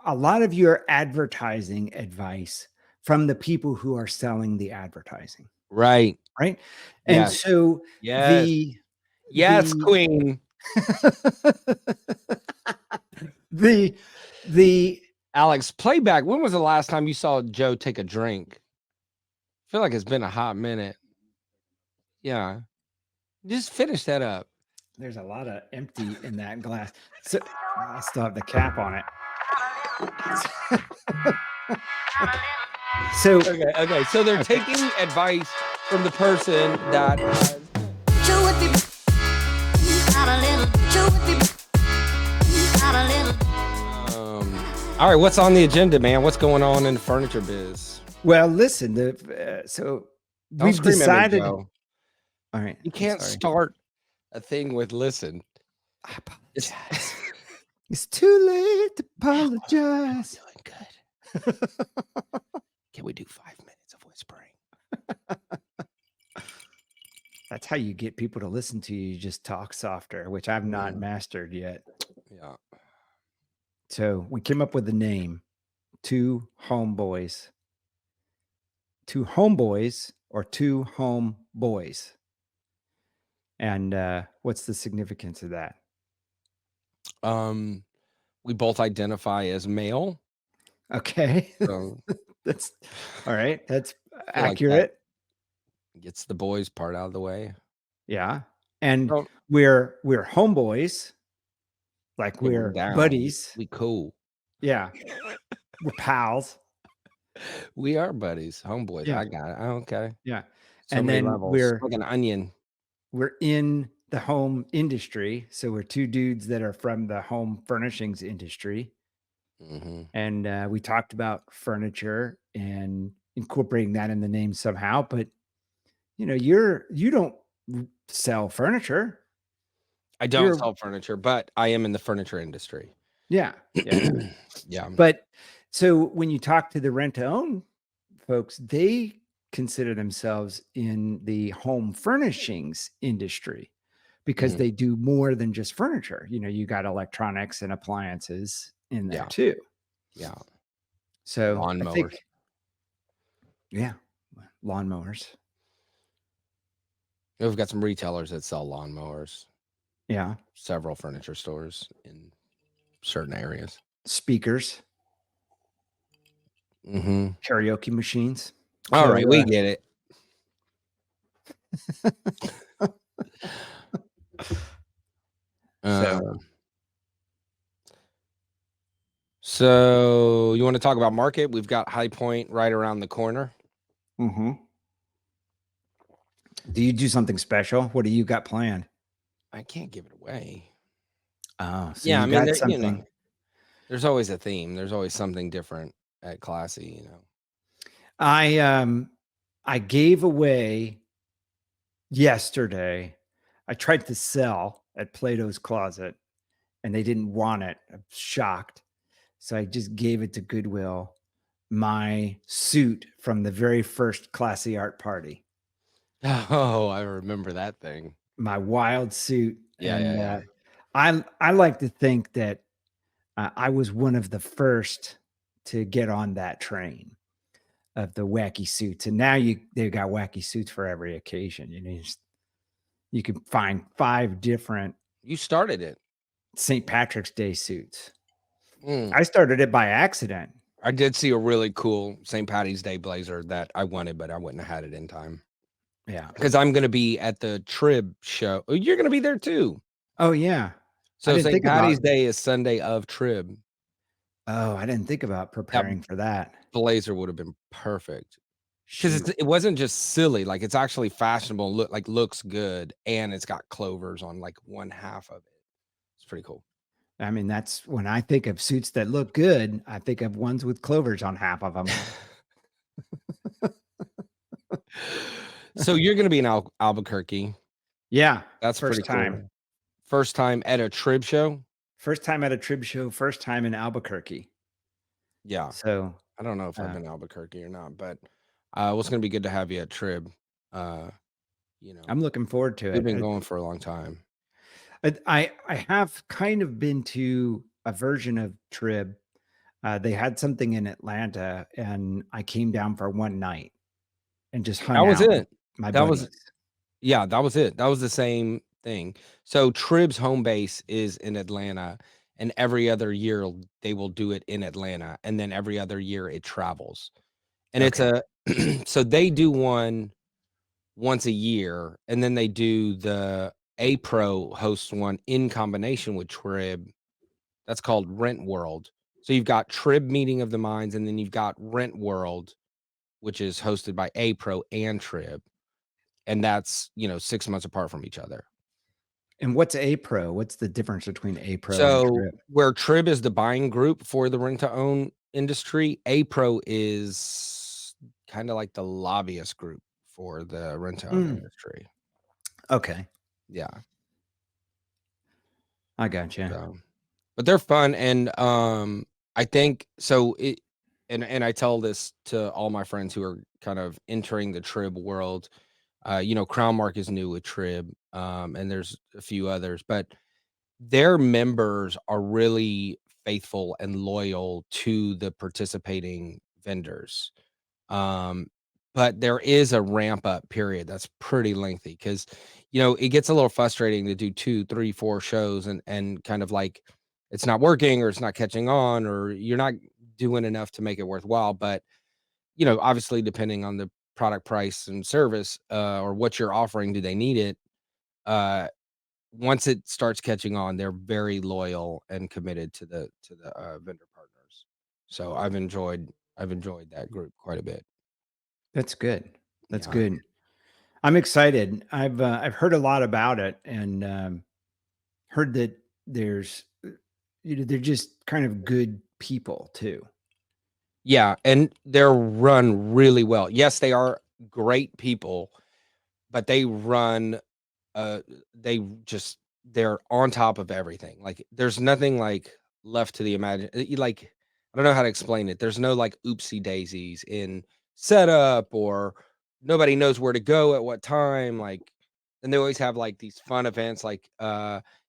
a lot of your advertising advice from the people who are selling the advertising, Right. right? And Yes. so Yes. the Yes, the queen. the the Alex, playback. When was the last time you saw Joe take a drink? I feel like it's been a hot minute. Yeah. Just finish that up. there's a lot of empty in that glass. So I still have the cap on it. So Okay. So they're taking advice from the person that has. All right, what's on the agenda, man? What's going on in the furniture biz? well, listen, so Don't we've scream at me, decided. Joe. All right, You I'm can't sorry. start a thing with listen. I It's apologize. It's too late to apologize. doing good. Can we do 5 minutes of whispering? That's how you get people to listen to you. You just talk softer, which I've not mastered yet. Yeah. So we came up with the name, Two Homeboys. Two Homeboys or Two Home Boys. And what's the significance of that? We both identify as male. Okay. So That's all right. That's I feel like that accurate. gets the boys part out of the way. Yeah. And So we're homeboys, like yeah, we're we're down. buddies. We cool. Yeah. We're pals. We are buddies, homeboys. Yeah. I got it. Okay. Yeah. So And many then levels, like an onion. we're in the home industry. So we're two dudes that are from the home furnishings industry. Mm-hmm. And we talked about furniture and incorporating that in the name somehow. But you don't sell furniture. I don't You're sell furniture, but I am in the furniture industry. yeah. Yeah. But so when you talk to the rent to own folks, they consider themselves in the home furnishings industry because Mhm. they do more than just furniture. You got electronics and appliances in there Yeah. too. Yeah. So I think, Lawnmowers. yeah, lawnmowers. We've got some retailers that sell lawnmowers, Yeah. several furniture stores in certain areas. Speakers, Mm-hmm. karaoke machines. All right, we So, get it. so So you want to talk about market? We've got High Point right around the corner. do you do something special? What do you got planned? I can't give it away. Oh, so Yeah, I you mean, got there, something. there's always a theme. There's always something different at Classy. I gave away yesterday. I tried to sell at Plato's Closet and they didn't want it. I'm shocked. So I just gave it to Goodwill, my suit from the very first Classy Art Party, Oh, I remember that thing. my wild suit. Yeah, yeah, yeah. I like to think that I was one of the first to get on that train of the wacky suits. And now they've got wacky suits for every occasion. You can find 5 different You started it. St. Patrick's Day suits. Mm. I started it by accident. I did see a really cool St. Patty's Day blazer that I wanted, but I wouldn't have had it in time. Yeah. Because I'm going to be at the Trib show. Oh, you're going to be there too. Oh, yeah. I So didn't St. think about Patty's Day is Sunday of Trib. Oh, I didn't think about That preparing for that. blazer would have been perfect. Because Shoot. it wasn't just silly, like it's actually fashionable, looks good, and it's got clovers on like one half of it. It's pretty cool. I mean, that's when I think of suits that look good, I think of ones with clovers on half of them. So you're going to be in Albuquerque. Yeah. That's First pretty time. cool. First time at a Trib show? First time at a Trib show, first time in Albuquerque. Yeah. So I don't know if I've been to Albuquerque or not, but it's going to be good to have you at Trib. I'm looking forward to We've it. been going for a long time. I have kind of been to a version of Trib They had something in Atlanta, and I came down for one night and just That hung was out with it. my That was buddies. Yeah, that was it. That was the same thing. So Trib's home base is in Atlanta, and every other year they will do it in Atlanta, and then every other year it travels. And it's Okay. a so they do one once a year, and then they do the A Pro hosts one in combination with Trib. That's called Rent World. So you've got Trib Meeting of the Minds, and then you've got Rent World, which is hosted by A Pro and Trib, and that's 6 months apart from each other. And what's A Pro? What's the difference between A Pro and So, Trip? where Trib is the buying group for the rent to own industry, A Pro is kinda like the lobbyist group for the rent to own Mm, industry. okay. Yeah, I gotcha. so but they're fun, and, I think so and I tell this to all my friends who are kind of entering the Trib world. Crownmark is new with Trib, and there's a few others, but their members are really faithful and loyal to the participating vendors. Um, but there is a ramp up period that's pretty lengthy because it gets a little frustrating to do 2, 3, 4 shows and kind of like it's not working or it's not catching on or you're not doing enough to make it worthwhile. But obviously depending on the product price and service or what you're offering, do they need it? Uh Once it starts catching on, they're very loyal and committed to the vendor partners. So I've enjoyed that group quite a bit. That's good. That's Yeah. good. I'm excited. I've heard a lot about it and, heard that there's, they're just kind of good people too. Yeah, and they're run really well. Yes, they are great people, but uh, they they're on top of everything. Like, there's nothing, like, left to the imagine like, I don't know how to explain it. There's no, like, oopsie daisies in setup or nobody knows where to go at what time, like and they always have, like, these fun events, like,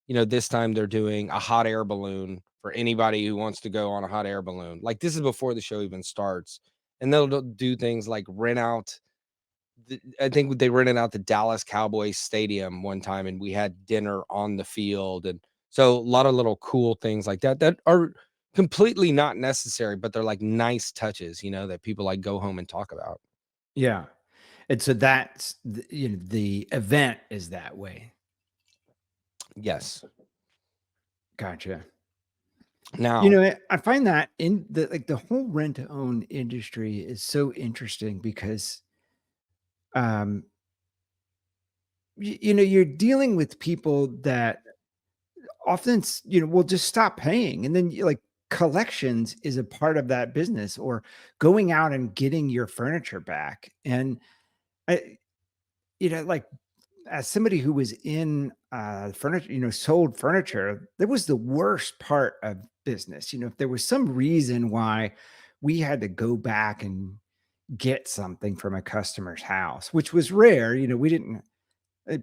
this time they're doing a hot air balloon for anybody who wants to go on a hot air balloon. Like, this is before the show even starts, and they'll do things like rent out I think they rented out the Dallas Cowboys stadium one time, and we had dinner on the field, and so a lot of little cool things like that that are completely not necessary, but they're like nice touches, that people like go home and talk about. Yeah. And so that's the event is that way. Yes. Gotcha. Now, I find that in the whole rent to own industry is so interesting because, um, you're dealing with people that often, will just stop paying. And then collections is a part of that business or going out and getting your furniture back. And I, like as somebody who was in furniture, sold furniture, that was the worst part of business. If there was some reason why we had to go back and get something from a customer's house, which was rare, we didn't,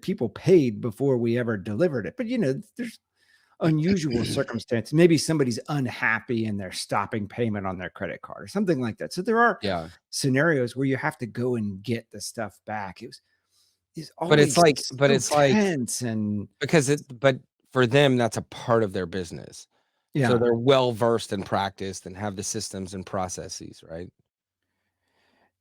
people paid before we ever delivered it. But, there's unusual circumstances. Maybe somebody's unhappy and they're stopping payment on their credit card or something like that. So there are yeah, scenarios where you have to go and get the stuff back. It's but it's always like, but so it's like tense and but for them, that's a part of their business. So yeah. they're well versed and practiced and have the systems and processes, right?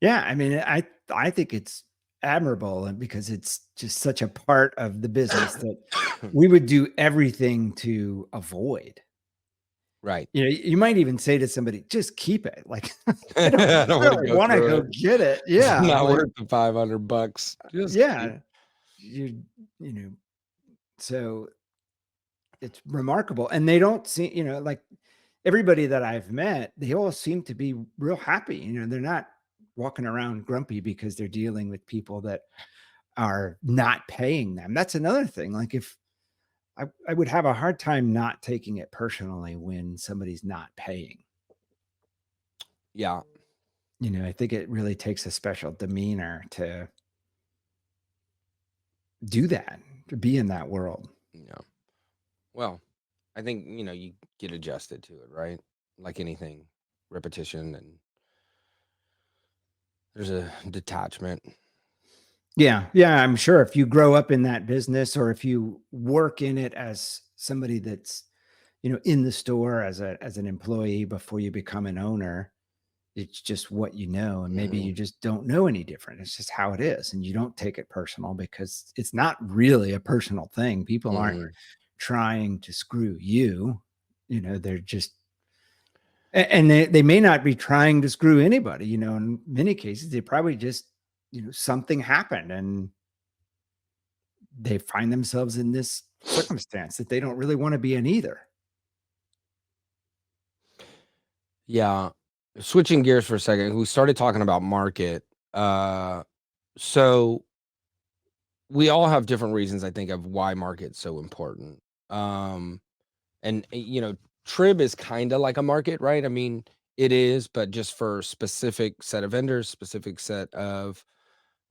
Yeah, I mean, I think it's admirable and because it's just such a part of the business that we would do everything to avoid. Right. You might even say to somebody, "Just keep it." Like, I don't I don't I want to don't go wanna through go it. get it. It's Yeah, not like, worth the $500. Just keep. yeah, you you know, so it's remarkable, and they don't see like, everybody that I've met, they all seem to be real happy, they're not walking around grumpy because they're dealing with people that are not paying them. That's another thing, like, if I would have a hard time not taking it personally when somebody's not paying. Yeah. I think it really takes a special demeanor to do that, to be in that world. Yeah. Well, I think, you get adjusted to it, right? Like anything. repetition, and there's a detachment. Yeah, yeah, I'm sure if you grow up in that business or if you work in it as somebody that's, in the store as an employee before you become an owner, it's just what you know, and maybe you Mhm, just don't know any different. It's just how it is, and you don't take it personal because it's not really a personal thing. People aren't mhm. trying to screw you. They're just and they may not be trying to screw anybody, in many cases, they probably just, something happened and they find themselves in this circumstance that they don't really want to be in either. Yeah. Switching gears for a second, we started talking about market. Uh, so we all have different reasons, I think, of why market's so important. Um, and Trib is kind of like a market, right? I mean, it is, but just for specific set of vendors, specific set of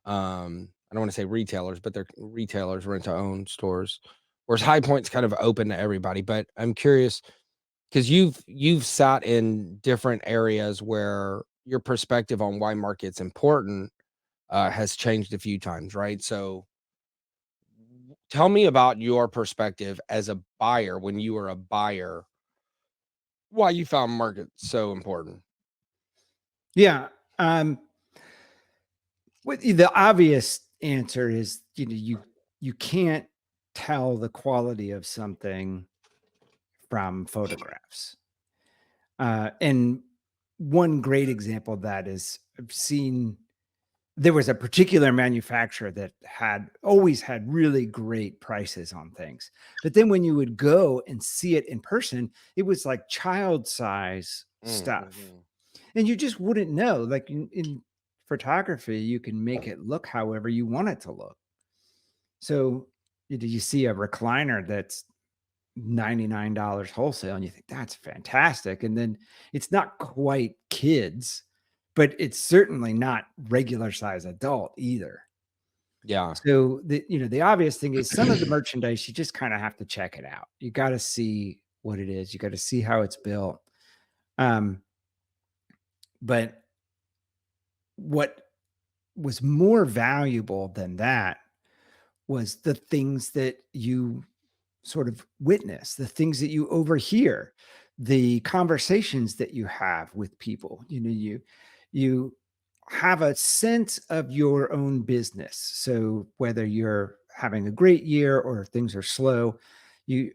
I don't want to say retailers, but they're retailers, rent to own stores. Whereas High Point's kind of open to everybody. But I'm curious because you've sat in different areas where your perspective on why market's important has changed a few times, right? So tell me about your perspective as a buyer when you were a buyer, why you found market so important. Yeah. The obvious answer is, you can't tell the quality of something from photographs. And one great example of that is I've seen there was a particular manufacturer that had always had really great prices on things. But then when you would go and see it in person, it was like child size stuff. Mhm. And you just wouldn't know. Like in photography, you can make it look however you want it to look. So you see a recliner that's $99 wholesale and you think that's fantastic. And then it's not quite kids, but it's certainly not regular size adult either. Yeah. So the obvious thing is some of the merchandise you just kind of have to check it out. You got to see what it is. You got to see how it's built. Um, but what was more valuable than that was the things that you sort of witness, the things that you overhear, the conversations that you have with people. You have a sense of your own business. So whether you're having a great year or things are slow, you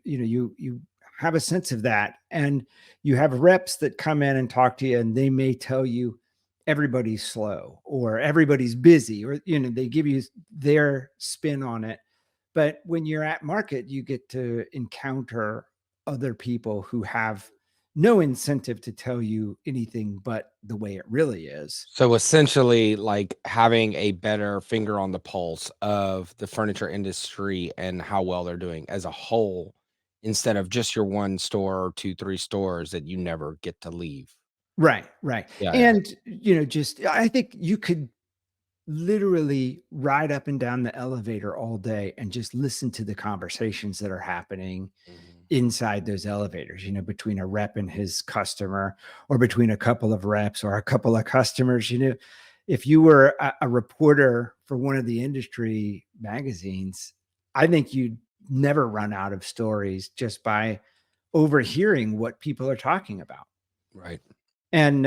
have a sense of that. And you have reps that come in and talk to you and they may tell you everybody's slow or everybody's busy or they give you their spin on it. But when you're at market, you get to encounter other people who have no incentive to tell you anything but the way it really is. So essentially, like having a better finger on the pulse of the furniture industry and how well they're doing as a whole, instead of just your one store or two, three stores that you never get to leave. Right, right. Yeah, yeah. And, just I think you could literally ride up and down the elevator all day and just listen to the conversations that are happening Mhm. inside those elevators, between a rep and his customer or between a couple of reps or a couple of customers. If you were a reporter for one of the industry magazines, I think you'd never run out of stories just by overhearing what people are talking about. Right. And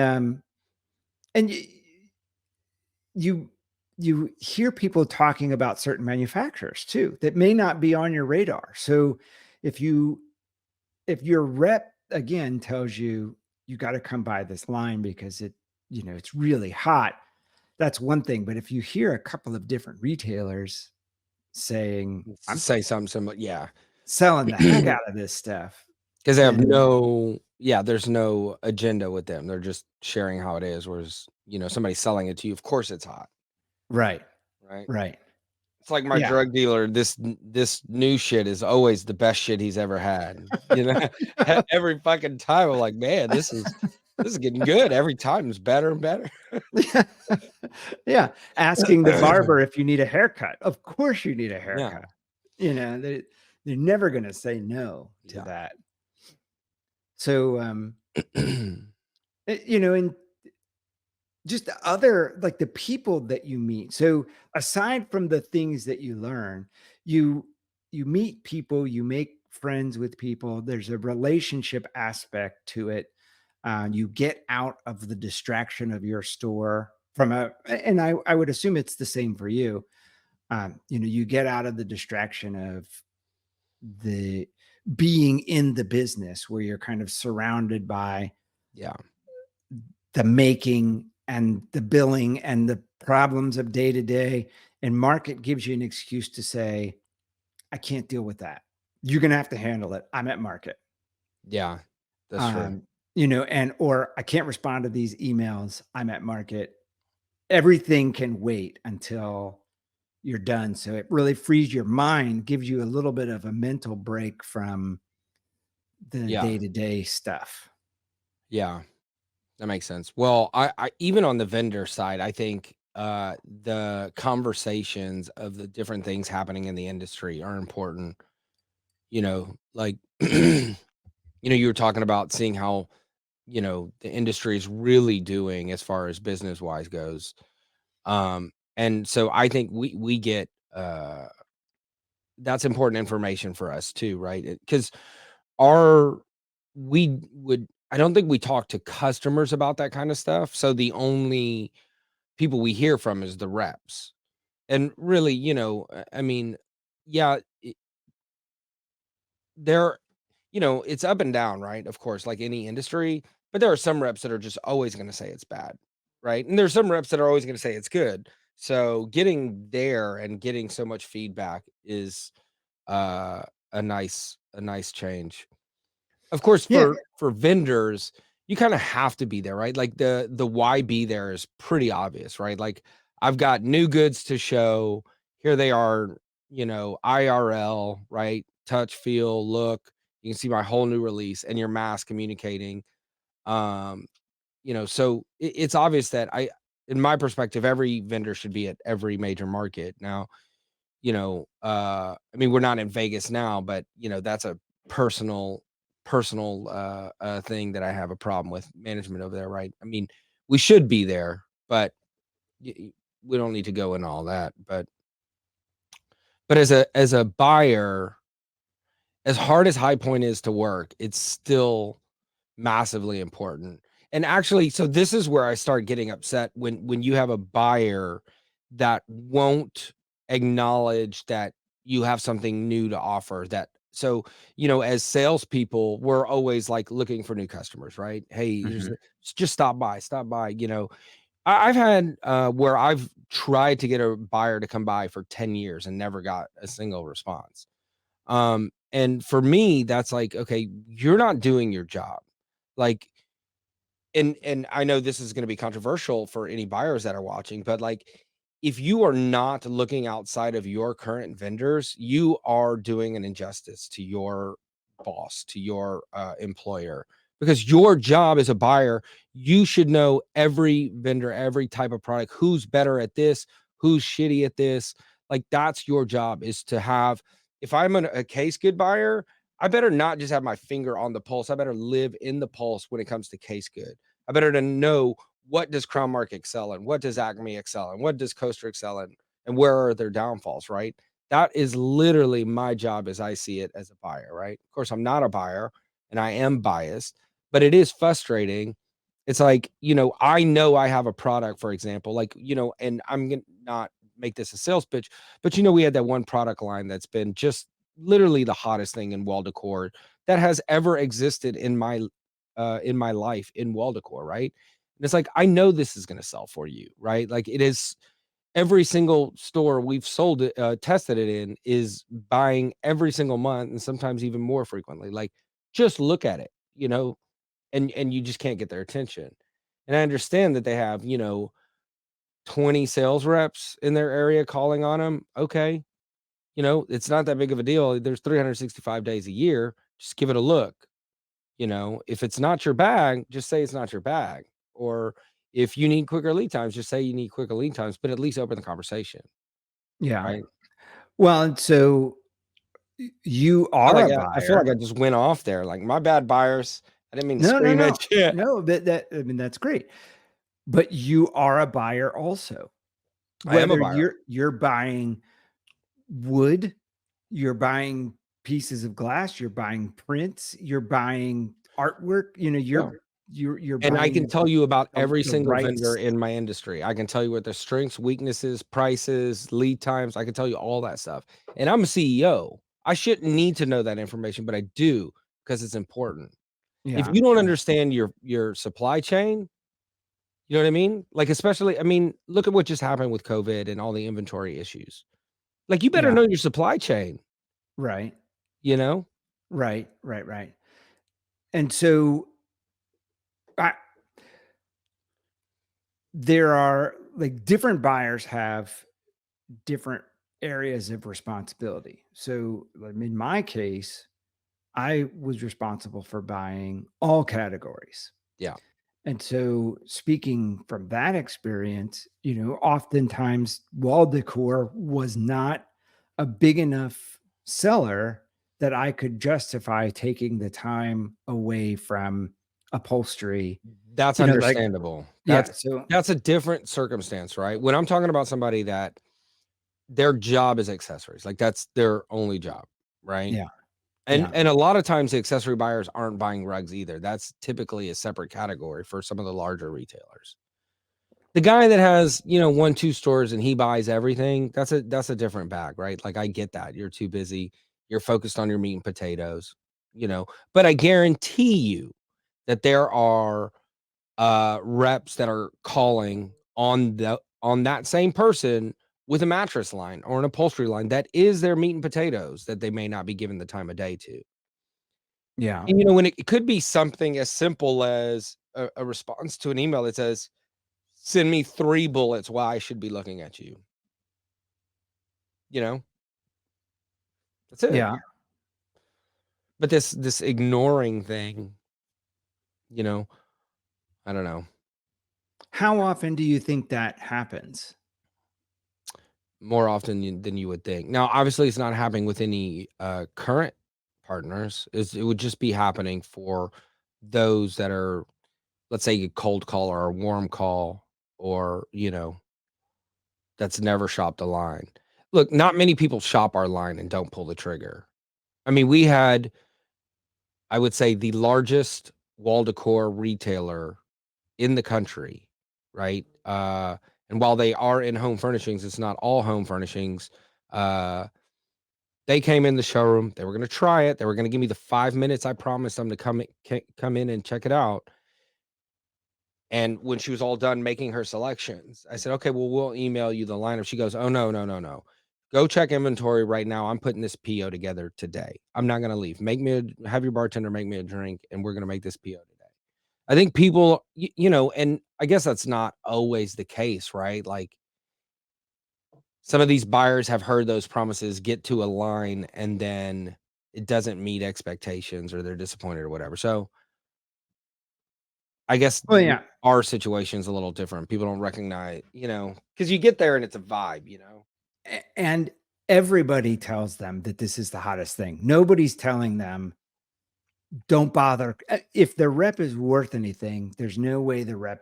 you you hear people talking about certain manufacturers too that may not be on your radar. So if you if your rep again tells you you got to come by this line because it's really hot, that's one thing. But if you hear a couple of different retailers saying I'm Say something similar. Yeah. selling the heck out of this stuff, Because they have then there's no agenda with them. They're just sharing how it is. Whereas somebody selling it to you, of course it's hot, right, right? right, It's like my yeah. drug dealer, this new shit is always the best shit he's ever had, Every fucking time I'm like, "Man, this is getting good. Every time it's better and better." Yeah, asking the barber if you need a haircut. Of course you need a Yeah, haircut. They're never gonna say no to yeah. that. So, And just the other, like, the people that you meet. So aside from the things that you learn, you you meet people, you make friends with people. There's a relationship aspect to it. You get out of the distraction of your store from a, and I would assume it's the same for you. You get out of the distraction of the being in the business where you're kind of surrounded by Yeah. the making and the billing and the problems of day to day. And market gives you an excuse to say, I can't deal with that. You're going to have to handle it. I'm at market. Yeah. That's true. Um, and or I can't respond to these emails. I'm at market. Everything can wait until you're done. So it really frees your mind, gives you a little bit of a mental break from the Yeah. day to day stuff. Yeah. That makes sense. Well, I even on the vendor side, I think the conversations of the different things happening in the industry are important. Like you were talking about seeing how, the industry is really doing as far as business wise goes. And so I think we get that's important information for us too, right? Because our we would I don't think we talk to customers about that kind of stuff. So the only people we hear from is the reps. And really, I mean, yeah, there, it's up and down, right? Of course, like any industry, but there are some reps that are just always going to say it's bad, right? And there's some reps that are always going to say it's good. So getting there and getting so much feedback is uh a nice change. Of course, Yeah. for vendors, you kinda have to be there, right? Like, the why be there is pretty obvious, right? Like, I've got new goods to show, here they are, IRL, right? Touch, feel, look, you can see my whole new release, and your mass communicating, um, so it's obvious that in my perspective, every vendor should be at every major market. Now, I mean, we're not in Vegas now, but that's a personal thing that I have a problem with management over there, right? I mean, we should be there, but we don't need to go in all that. But as a buyer, as hard as High Point is to work, it's still massively important. And actually, so this is where I start getting upset when you have a buyer that won't acknowledge that you have something new to offer. As salespeople, we're always like looking for new customers, right? Hey, Mhm. just stop by. I've had where I've tried to get a buyer to come by for 10 years and never got a single response. And for me, that's like, okay, you're not doing your job. Like, and I know this is going to be controversial for any buyers that are watching, but like, if you are not looking outside of your current vendors, you are doing an injustice to your boss, to your employer, because your job as a buyer, you should know every vendor, every type of product, who's better at this, who's shitty at this. Like, that's your job, is to have, if I'm a case good buyer, I better not just have my finger on the pulse. I better live in the pulse when it comes to case good. I better to know, what does Crown Mark excel in? What does Acme excel in? What does Coaster excel in? And where are their downfalls, right? That is literally my job as I see it as a buyer, right? Of course, I'm not a buyer and I am biased, but it is frustrating. It's like, I know I have a product, for example, like, and I'm going to not make this a sales pitch, but we had that one product line that's been just literally the hottest thing in wall decor that has ever existed in my life in wall decor, right? And it's like, I know this is going to sell for you, right? Like, it is, every single store we've sold it, tested it in, is buying every single month and sometimes even more frequently. Like, just look at it, and you just can't get their attention. And I understand that they have, 20 sales reps in their area calling on them. Okay, it's not that big of a deal. There's 365 days a year. Just give it a look. If it's not your bag, just say it's not your bag. Or if you need quicker lead times, just say you need quicker lead times, but at least open the conversation, Yeah. right? Well, and so you I are like a I feel like buyer. I just went off there. Like, my bad, buyers. I didn't mean to No, no, scream no. at you. No, that I mean, that's great. But you are a buyer also. I am a Whether buyer. you're buying wood, you're buying pieces of glass, you're buying prints, you're buying artwork, Yeah. you're And I can buying tell you about every the single vendor rights. in my industry. I can tell you what their strengths, weaknesses, prices, lead times. I can tell you all that stuff. And I'm a CEO. I shouldn't need to know that information, but I do because it's important. If Yeah, you don't yeah, understand your supply chain, you know what I mean? Like, especially, I mean, look at what just happened with COVID and all the inventory issues. Like, you better yeah. know your supply chain, Right, you know? right, right, right. And so I there are like different buyers have different areas of responsibility. So, like in my case, I was responsible for buying all categories. Yeah. And so, speaking from that experience, oftentimes wall decor was not a big enough seller that I could justify taking the time away from upholstery. That's Like, understandable. yeah. So, That's a different circumstance, right? When I'm talking about somebody that their job is accessories, like, that's their only job, right? yeah, And yeah, and a lot of times the accessory buyers aren't buying rugs either. That's typically a separate category for some of the larger retailers. The guy that has, 1, 2 stores and he buys everything, that's a different bag, right? Like, I get that. You're too busy. You're focused on your meat and potatoes, but I guarantee you that there are, reps that are calling on that same person with a mattress line or an upholstery line that is their meat and potatoes that they may not be given the time of day to. yeah, And, when it could be something as simple as a response to an email that says, "Send me 3 bullets why I should be looking at you." You know? That's it. yeah. But this ignoring thing, you know, I don't know. How often do you think that happens? More often than you would think. Now, obviously, it's not happening with any, current partners. It would just be happening for those that are, let's say, a cold call or a warm call or, that's never shopped a line. Look, not many people shop our line and don't pull the trigger. I mean, we had, I would say, the largest wall decor retailer in the country, right? And while they are in home furnishings, it's not all home furnishings. Uh, they came in the showroom. They were going to try it. They were going to give me the 5 minutes I promised them to come in and check it out. And when she was all done making her selections, I said, "Okay, well, we'll email you the lineup." She goes, "Oh, no, no, no, no. Go check inventory right now. I'm putting this PO together today. I'm not gonna leave. Have your bartender make me a drink, and we're gonna make this PO today." I think people, and I guess that's not always the case, right? Like, some of these buyers have heard those promises, get to a line, and then it doesn't meet expectations or they're disappointed or whatever. So I guess Well, yeah. our situation's a little different. People don't recognize, because you get there and it's a vibe. And everybody tells them that this is the hottest thing. Nobody's telling them, don't bother. If the rep is worth anything, there's no way the rep,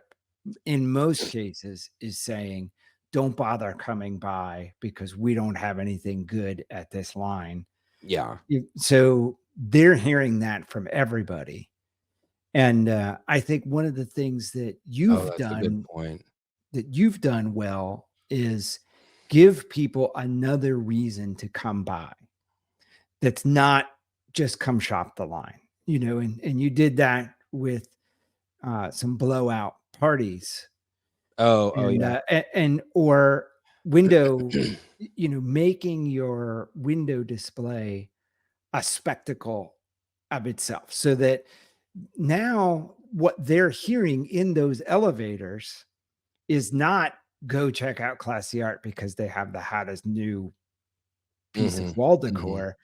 in most cases, is saying, don't bother coming by because we don't have anything good at this line. Yeah. So they're hearing that from everybody. And I think one of the things Oh, that's a good point. that you've done well is give people another reason to come by. That's not just come shop the line, and you did that with some blowout parties Oh, and yeah. or window, making your window display a spectacle of itself, so that now what they're hearing in those elevators is not go check out classy art because they have the hottest new piece of Mhm, wall mhm. decor.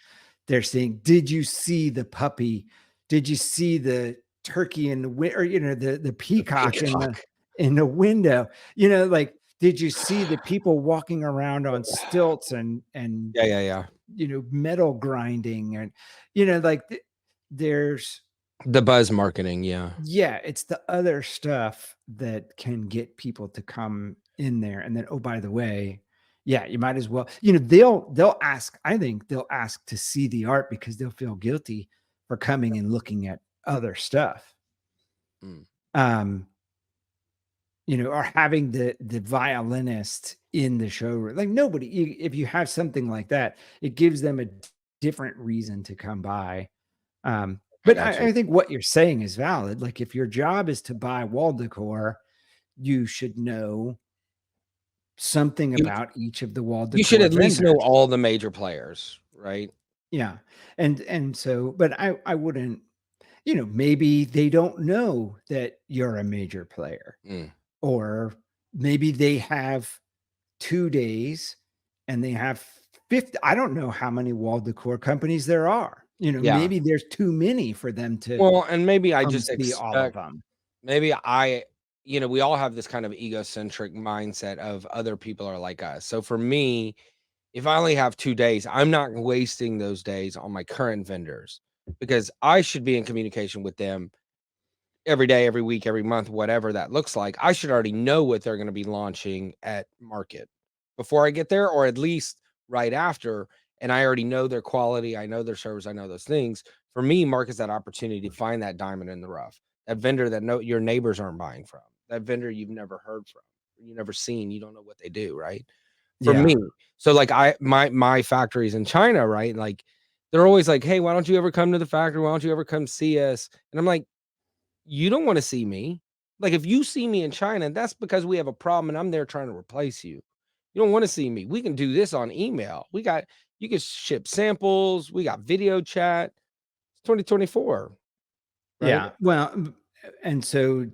They're saying, "Did you see the puppy? Did you see the turkey in the or the The peacock peacock. in the window?" Like, did you see the people walking around on stilts and Yeah, yeah, yeah. metal grinding and like there's The buzz marketing, yeah. Yeah, it's the other stuff that can get people to come in there, and then, "Oh, by the way, yeah, you might as well," they'll ask, I think they'll ask to see the art because they'll feel guilty for coming and looking at other stuff. Mm. Um, or having the violinist in the showroom. Like, nobody, if you have something like that, it gives them a different reason to come by. I But got you. I think what you're saying is valid. Like, if your job is to buy wall decor, you should know something You about each of the wall you should decor at least know vendors. all the major players, right? Yeah. And so, but I wouldn't, maybe they don't know that you're a major player, Mm. or maybe they have 2 days and they have 50. I don't know how many wall decor companies there are. Yeah. Maybe there's too many for them to Well, and maybe I come just see all of expect them. maybe we all have this kind of egocentric mindset of other people are like us. So for me, if I only have 2 days, I'm not wasting those days on my current vendors because I should be in communication with them every day, every week, every month, whatever that looks like. I should already know what they're going to be launching at market before I get there, or at least right after. And I already know their quality, I know their service, I know those things. For me, market's that opportunity to find that diamond in the rough, that vendor that your neighbors aren't buying from, that vendor you've never heard from, you never seen, you don't know what they do, right? For me, Yeah. so like my factories in China, right? Like they're always like, "Hey, why don't you ever come to the factory? Why don't you ever come see us?" And I'm like, you don't wanna see me. Like, if you see me in China, that's because we have a problem and I'm there trying to replace you. You don't wanna see me. We can do this on email. You can ship samples, we got video chat. It's 2024, right? Yeah. Well, and so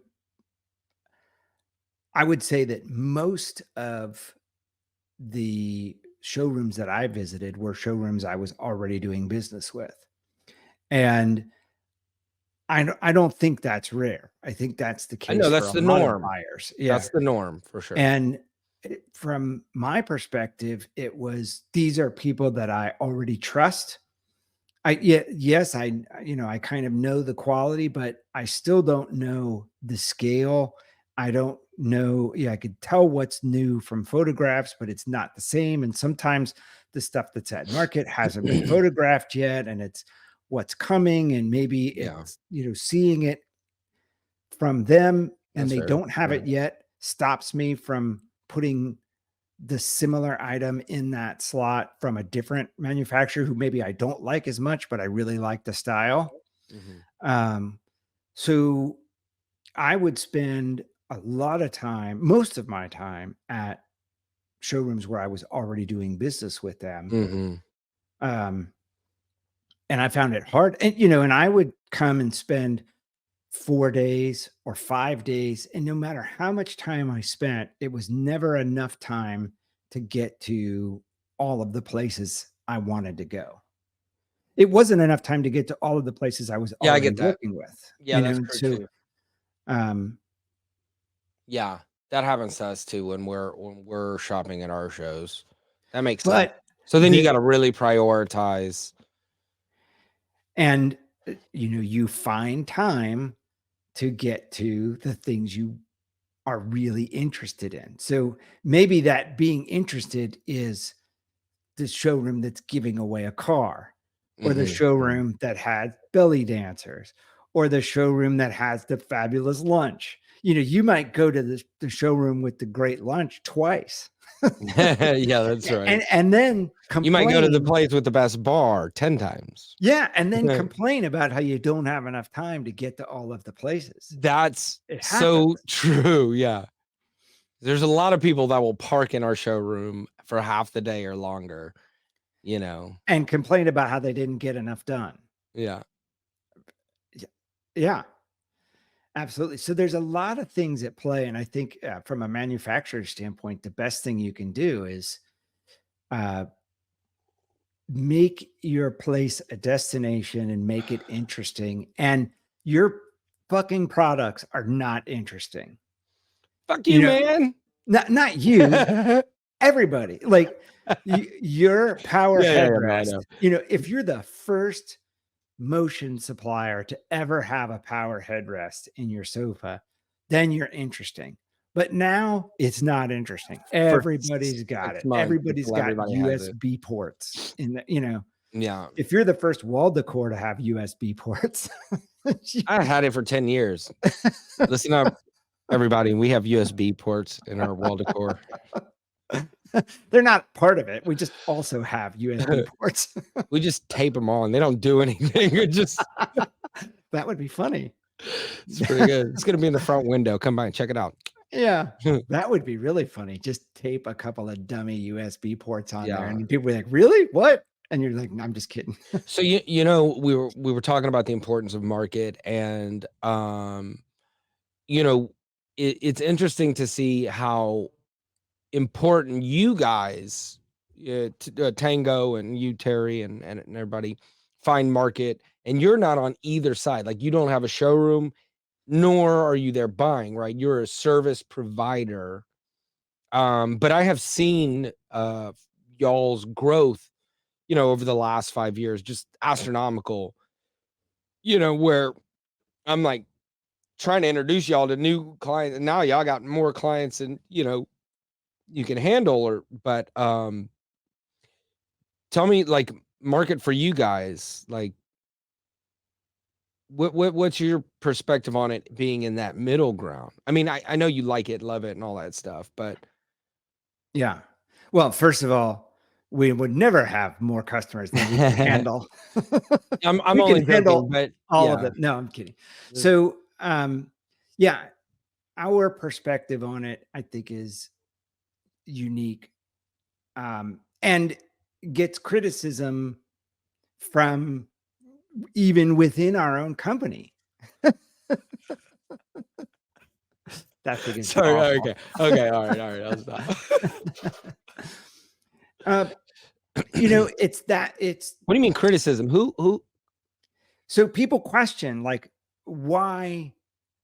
I would say that most of the showrooms that I visited were showrooms I was already doing business with. And I don't think that's rare. I think that's the I know case for that's a the lot of norm. buyers. Yeah. That's the norm for sure. And from my perspective, it was, these are people that I already trust. Yes, I kind of know the quality, but I still don't know the scale. I don't know. Yeah, I could tell what's new from photographs, but it's not the same. And sometimes the stuff that's at market hasn't been photographed yet, and it's what's coming, and maybe Yeah, it's, seeing it from them and that's they fair. don't have Yeah. it yet stops me from putting the similar item in that slot from a different manufacturer who maybe I don't like as much, but I really like the style. Mhm. Um, so I would spend a lot of time, most of my time, at showrooms where I was already doing business with them. Mhm. Um, and I found it hard. And, and I would come and spend 4 days or 5 days. And no matter how much time I spent, it was never enough time to get to all of the places I wanted to go. It wasn't enough time to get to all of the places I was Yeah, I already get that. working with, Yeah, that's and true so, too. um, Yeah, that happens to us too when we're shopping at our shows. That makes sense. but So then you the gotta really prioritize. and, you find time to get to the things you are really interested in. So maybe that being interested is the showroom that's giving away a car, or the Mhm, mhm. showroom that had belly dancers, or the showroom that has the fabulous lunch. You might go to the showroom with the great lunch twice. Yeah, that's right. And then You might go to the complain. place with the best bar 10 times. Yeah, and then complain about how you don't have enough time to get to all of the places. That's It so happens. true, yeah. There's a lot of people that will park in our showroom for half the day or longer, you know? And complain about how they didn't get enough done. Yeah. Yeah. Yeah. Absolutely. So there's a lot of things at play, and I think, from a manufacturer standpoint, the best thing you can do is, uh, make your place a destination and make it interesting. And your fucking products are not interesting. "Fuck You you, know, man." not you, everybody. Like, your power Yeah, yeah, yeah, no, I headrest. know. If you're the first motion supplier to ever have a power headrest in your sofa, then you're interesting. But now it's not interesting. For Everybody's got 6 it. months Everybody's until got everybody has it. USB ports in the, you know, Yeah. if you're the first wall decor to have USB ports, I had it for 10 years. Listen up, everybody, we have USB ports in our wall decor. they're not part of it. We just also have USB ports. We just tape them on. They don't do anything. It just That would be funny. it's pretty good. It's gonna be in the front window. Come by and check it out. Yeah, that would be really funny. Just tape a couple of dummy USB ports on there, Yeah. and people are like, "Really? What?" And you're like, "I'm just kidding." So you know, we were talking about the importance of market and, you know, it's interesting to see how important you guys, Tango and you, Terry, and everybody find market, and you're not on either side. Like, you don't have a showroom, nor are you there buying, right? You're a service provider. But I have seen y'all's growth, over the last 5 years, just astronomical, where I'm like trying to introduce y'all to new clients, and now y'all got more clients than you can handle. But tell me, like, market for you guys, like, what's your perspective on it being in that middle ground? I mean, I know you like it, love it, and all that stuff, but Yeah. Well, first of all, we would never have more customers than we can handle. I'm We can only joking, handle but all of yeah. it. No, I'm kidding. Mm. So, yeah, our perspective on it, I think, is unique, and gets criticism from even within our own company. That thing is Sorry, awful. okay, okay, alright, I'll stop. Uh, it's What do you mean criticism? Who so people question, like, why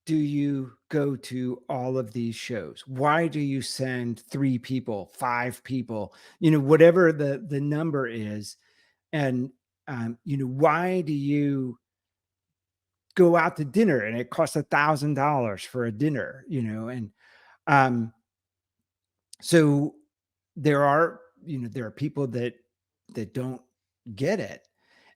do you go to all of these shows? Why do you send 3 people, 5 people, whatever the number is? And, why do you go out to dinner and it costs $1,000 for a dinner, and, um, so there are people that don't get it.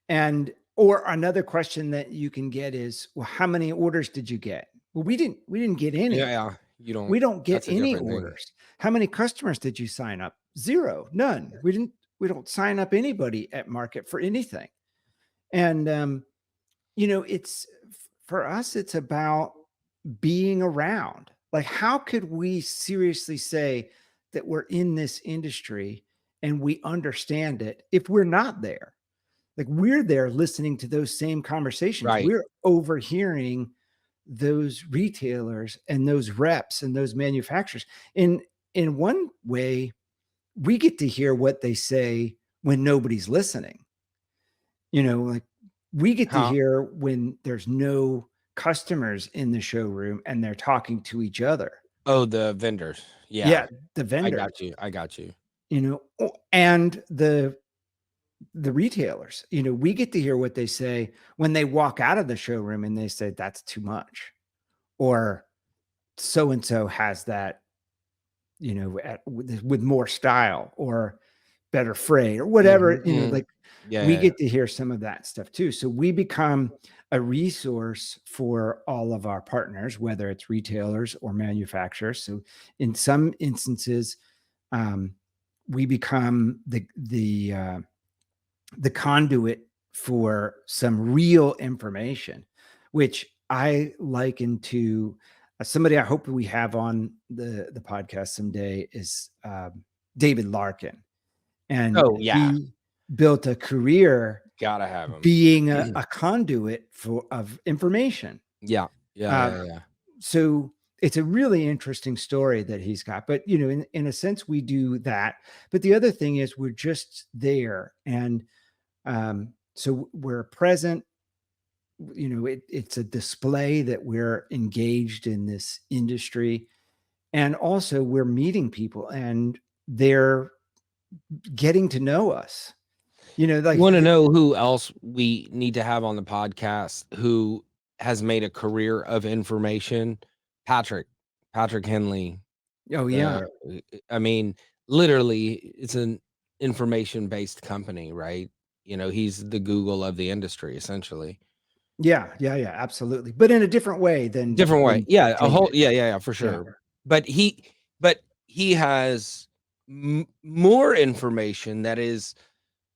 And or another question that you can get is, well, how many orders did you get? Well, we didn't get Yeah, any. yeah, you don't We don't get that's a any different thing. orders. How many customers did you sign up? Zero, none. We don't sign up anybody at market for anything. And it's for us, it's about being around. Like, how could we seriously say that we're in this industry and we understand it if we're not there? Like, we're there listening to those same conversations. Right. We're overhearing those retailers and those reps and those manufacturers. In one way, we get to hear what they say when nobody's listening. Like, we get to Huh? hear when there's no customers in the showroom and they're talking to each other. Oh, the vendors. Yeah, Yeah, the I vendors, got you, I got you. and the retailers. We get to hear what they say when they walk out of the showroom and they say, "That's too much," or "So and so has that, with more style or better freight," or whatever. Mhm, mhm. Like, Yeah, we yeah, yeah. get to hear some of that stuff too. So we become a resource for all of our partners, whether it's retailers or manufacturers. So in some instances, um, we become the conduit for some real information, which I liken to somebody I hope we have on the podcast someday is David Larkin, and Oh, yeah, he built a career gotta have have 'em. being a conduit of information. Yeah, yeah, Uh, yeah, yeah. so it's a really interesting story that he's got. But in a sense, we do that. But the other thing is we're just there, and so we're present. It's a display that we're engaged in this industry, and also we're meeting people, and they're getting to know us. like Wanna know who else we need to have on the podcast who has made a career of information? Patrick. Patrick Henley. oh, yeah. The I mean, literally, it's an information-based company, right? He's the Google of the industry, essentially. Yeah, yeah, yeah, absolutely, but in a different way Different way. than Yeah, a whole David. yeah, for Yeah. sure. But he has m more information that is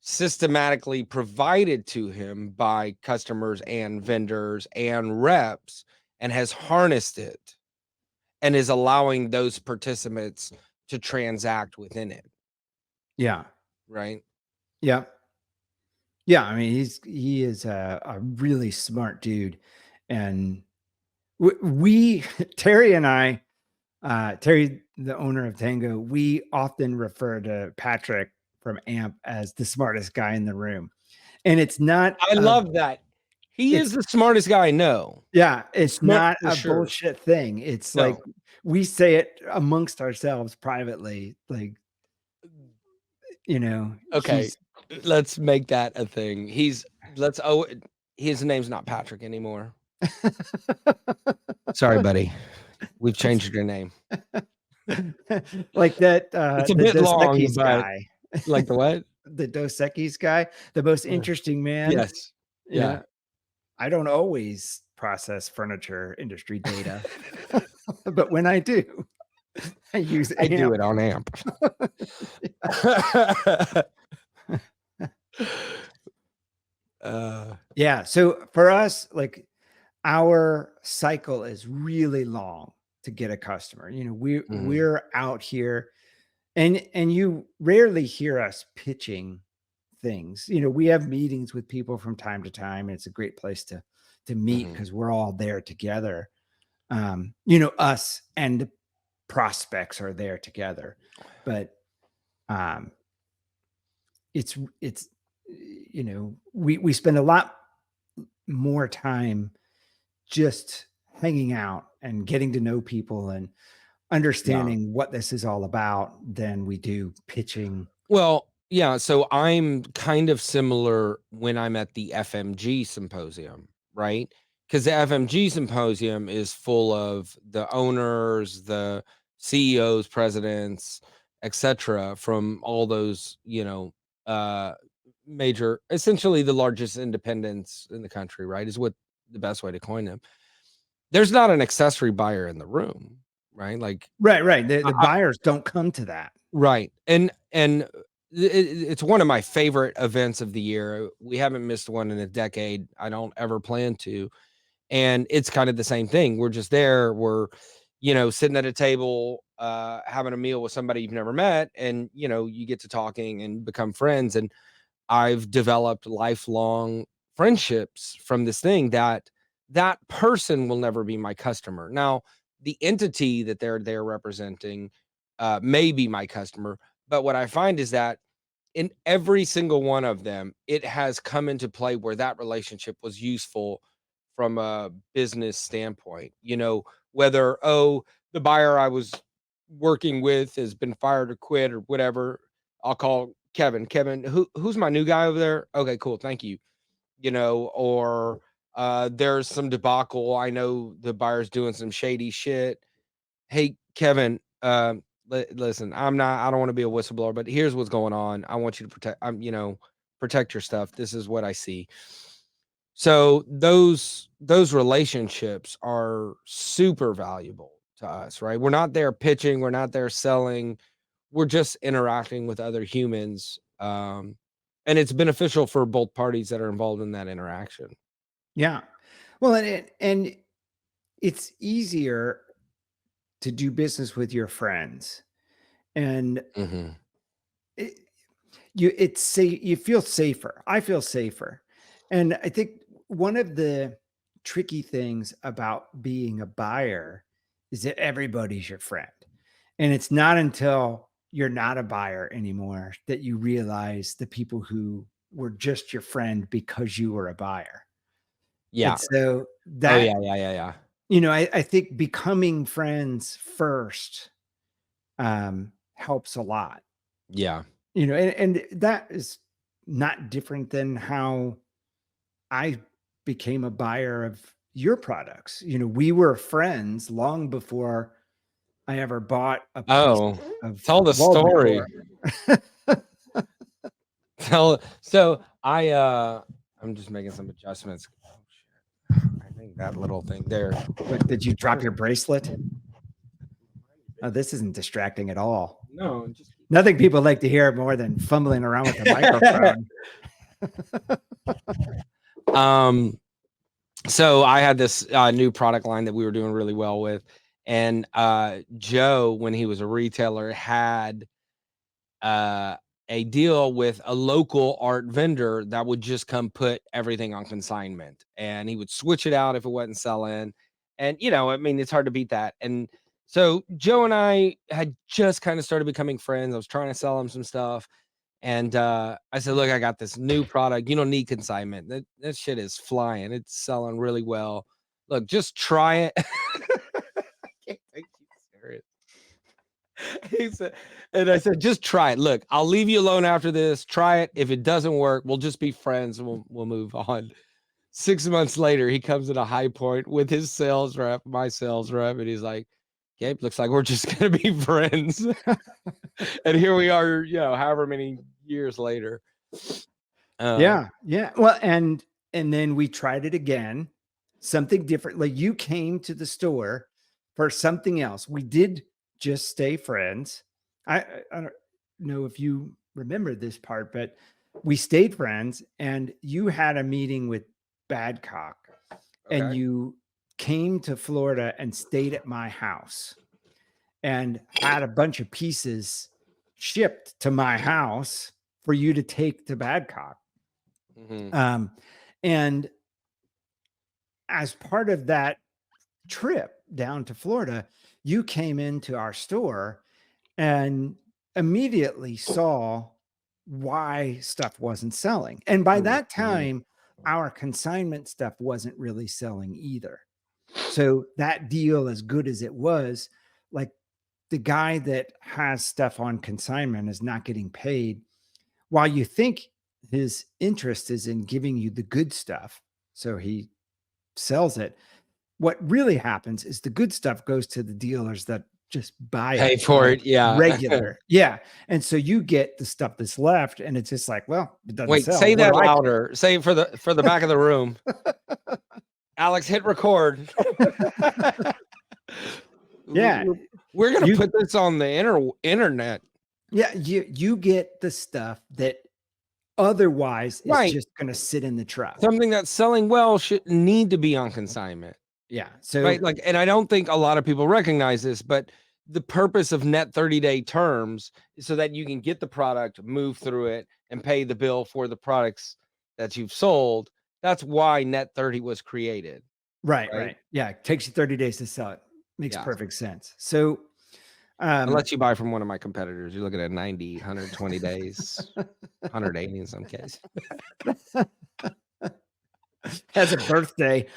systematically provided to him by customers and vendors and reps, and has harnessed it and is allowing those participants to transact within it, Yeah. right? Yeah. Yeah, I mean, he is a really smart dude, and we Terry and I, Terry, the owner of Tango, we often refer to Patrick from AMP as the smartest guy in the room, and I love that. He is it's the smartest guy I know. yeah, it's Smart not for a sure. bullshit thing. It's like No. we say it amongst ourselves privately, like, Okay, he's let's make that a thing. Let's oh, his name's not Patrick anymore. Sorry, buddy. We've changed your name. like that, It's a the bit Dos long, Equis but guy, like the what? the Dos Equis guy, the most Uh, interesting man. yes. Yeah. Yeah, I don't always process furniture industry data, but when I do, I use I do AMP. it on AMP. Uh, Yeah, so for us, like, our cycle is really long to get a customer. mhm, We're out here, and you rarely hear us pitching things. We have meetings with people from time to time, and it's a great place to meet mhm. because we're all there together. Us and the prospects are there together, but um, it's we spend a lot more time just hanging out and getting to know people and Yeah. understanding what this is all about than we do pitching. Well, yeah, so I'm kind of similar when I'm at the FMG symposium, right? Because the FMG symposium is full of the owners, the CEOs, presidents, etc., from all those, uh, major, essentially the largest independents in the country, right? Is what the best way to coin them. There's not an accessory buyer in the room, right? Like, Right, right. The I, the buyers don't come to that. right, and it's one of my favorite events of the year. We haven't missed one in a decade. I don't ever plan to, and it's kind of the same thing. We're just there. We're, sitting at a table, having a meal with somebody you've never met, and you get to talking and become friends. And I've developed lifelong friendships from this thing that person will never be my customer. Now, the entity that they're representing may be my customer, but what I find is that in every single one of them, it has come into play where that relationship was useful from a business standpoint. Whether, the buyer I was working with has been fired or quit or whatever, I'll call Kevin. Kevin, who's my new guy over there? Okay, cool. Thank you. Or there's some debacle. I know the buyer's doing some shady shit. Hey, Kevin, listen, I don't want to be a whistleblower, but here's what's going on. I want you to protect your stuff. This is what I see. So those relationships are super valuable to us, right? We're not there pitching, we're not there selling, we're just interacting with other humans. And it's beneficial for both parties that are involved in that interaction. Yeah. Well, and it's easier to do business with your friends, and Mhm. it, you feel safer. I feel safer, and I think one of the tricky things about being a buyer is that everybody's your friend, and it's not until you're not a buyer anymore that you realize the people who were just your friend because you were a buyer. And Yeah. so Oh, that, yeah, yeah, yeah, yeah. I think becoming friends first helps a lot. Yeah. And that is, not different than how I became a buyer of your products. We were friends long before I ever bought a piece Oh, of tell the wall story. decor. I'm just making some adjustments. Oh shit. I think that little thing there. What, did you drop There's your bracelet? Oh, this isn't distracting at all. no, just Nothing people like to hear more than fumbling around with a microphone. um so I had this new product line that we were doing really well with. And Joe, when he was a retailer, had uh, a deal with a local art vendor that would just come put everything on consignment, and he would switch it out if it wasn't selling. And I mean, it's hard to beat that. And so Joe and I had just kind of started becoming friends. I was trying to sell him some stuff, and I said, "Look, I got this new product. You don't need consignment. That shit is flying. It's selling really well. Look, just try it." I can't take you serious. He said, and I said, "Just try it. Look, I'll leave you alone after this. Try it. If it doesn't work, we'll just be friends and we'll move on." 6 months later, he comes at a high point with his sales rep, my sales rep, and he's like, "Gabe, looks like we're just gonna be friends." And here we are, however many years later. Uh, Yeah, yeah. Well, and then we tried it again, something different. Like you came to the store for something else. We did just stay friends. I don't know if you remember this part, but we stayed friends, and you had a meeting with Badcock, and okay. you came to Florida and stayed at my house and had a bunch of pieces shipped to my house for you to take to Badcock. Mhm. Um, and as part of that trip down to Florida, you came into our store and immediately saw why stuff wasn't selling. And by Mhm. that time, our consignment stuff wasn't really selling either. So that deal, as good as it was, like the guy that has stuff on consignment is not getting paid. While you think his interest is in giving you the good stuff, so he sells it. What really happens is the good stuff goes to the dealers that just buy Pay it for like it, yeah. regular. Yeah. And so you get the stuff that's left, and it's just like, well, it doesn't Wait, sell. say What that do I louder. Say it for the back of the room. Alex, hit record. Yeah. We're gonna You put this on the internet. yeah, you get the stuff that otherwise is Right. just gonna sit in the truck. Something that's selling well shouldn't need to be on consignment. Yeah. Right? So Like, and I don't think a lot of people recognize this, but the purpose of net 30-day terms is so that you can get the product, move through it, and pay the bill for the products that you've sold. That's why net 30 was created, right, right? right. Yeah, it takes you 30 days to sell it. Makes Yeah. perfect sense. So um Unless you buy from one of my competitors, you're looking at 90, 120 days, 180 in some cases. has a birthday.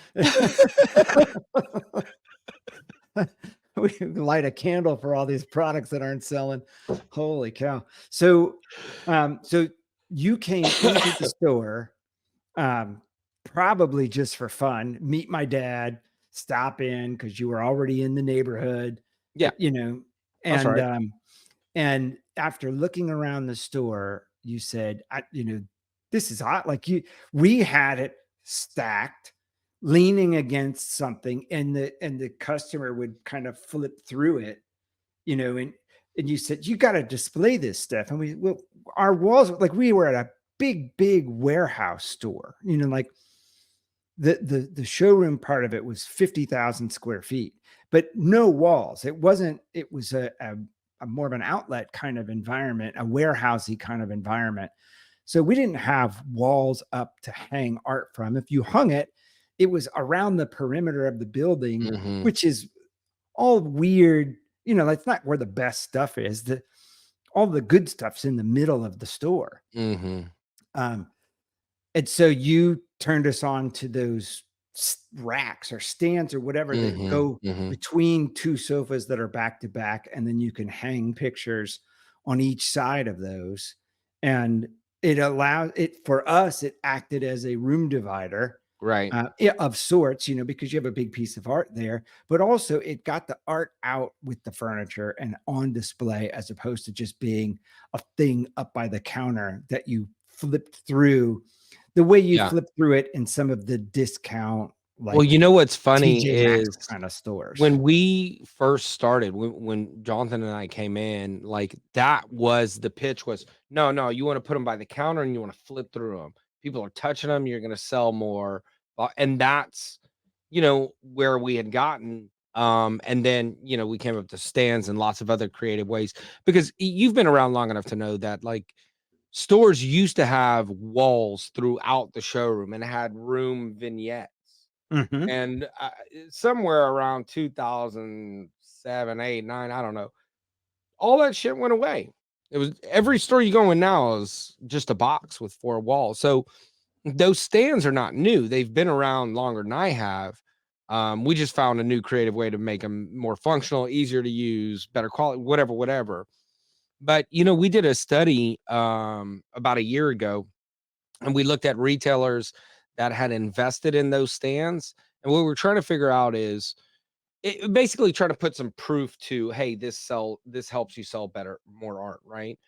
We light a candle for all these products that aren't selling. Holy cow. So you came into the store, um, probably just for fun, meet my dad, stop in because you were already in the neighborhood, Yeah, you know, that's and right. and after looking around the store, you said, this is hot. Like we had it stacked, leaning against something, and the customer would kind of flip through it, and you said, you got to display this stuff. And our walls, like we were at a big warehouse store, like the showroom part of it was 50,000 square feet, but no walls. It was a more of an outlet kind of environment, a warehousey kind of environment. So we didn't have walls up to hang art from. If you hung it, it was around the perimeter of the building, Mhm, which is all weird. That's not where the best stuff is. All the good stuff's in the middle of the store. mhm, Um, and so you turned us on to those racks or stands or whatever that mhm, go mhm. between two sofas that are back to back. And then you can hang pictures on each side of those. And it allowed it for us, it acted as a room divider, Right. yeah, of sorts, because you have a big piece of art there, but also it got the art out with the furniture and on display as opposed to just being a thing up by the counter that you flipped through the way you Yeah. flip through it in some of the discount, Well, like you know what's funny TJ Maxx is kind of stores. when we first started, when Jonathan and I came in, like, that was the pitch was, "No, no, you wanna put them by the counter and you wanna flip through them. People are touching them. You're gonna sell more." And that's, where we had gotten, and then, we came up to stands and lots of other creative ways because you've been around long enough to know that, like, stores used to have walls throughout the showroom and had room vignettes. Mhm. And, somewhere around 2007, 8, 9, I don't know, all that shit went away. It was every store you go in now is just a box with 4 walls. So, those stands are not new. They've been around longer than I have. We just found a new creative way to make them more functional, easier to use, better quality, whatever, whatever. But, we did a study, about a year ago, and we looked at retailers that had invested in those stands, and what we're trying to figure out is basically trying to put some proof to, hey, this helps you sell better, more art, right?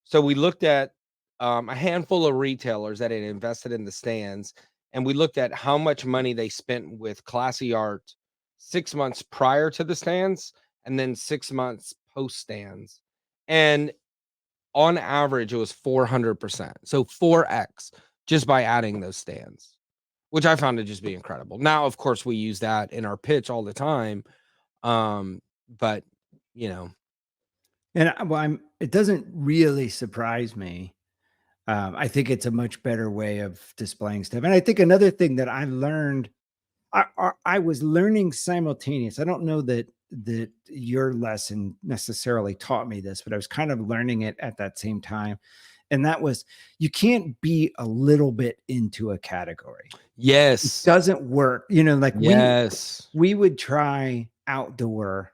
So we looked at a handful of retailers that had invested in the stands, and we looked at how much money they spent with classy art 6 months prior to the stands, and then 6 months post stands, and on average, it was 400%. So 4x just by adding those stands, which I found to just be incredible. Now, of course, we use that in our pitch all the time. But you know, And well, it doesn't really surprise me. I think it's a much better way of displaying stuff. And I think another thing that I learned, I was learning simultaneous. I don't know that your lesson necessarily taught me this, but I was kind of learning it at that same time. And that was you can't be a little bit into a category. It yes, doesn't work. Like yes, we would try outdoor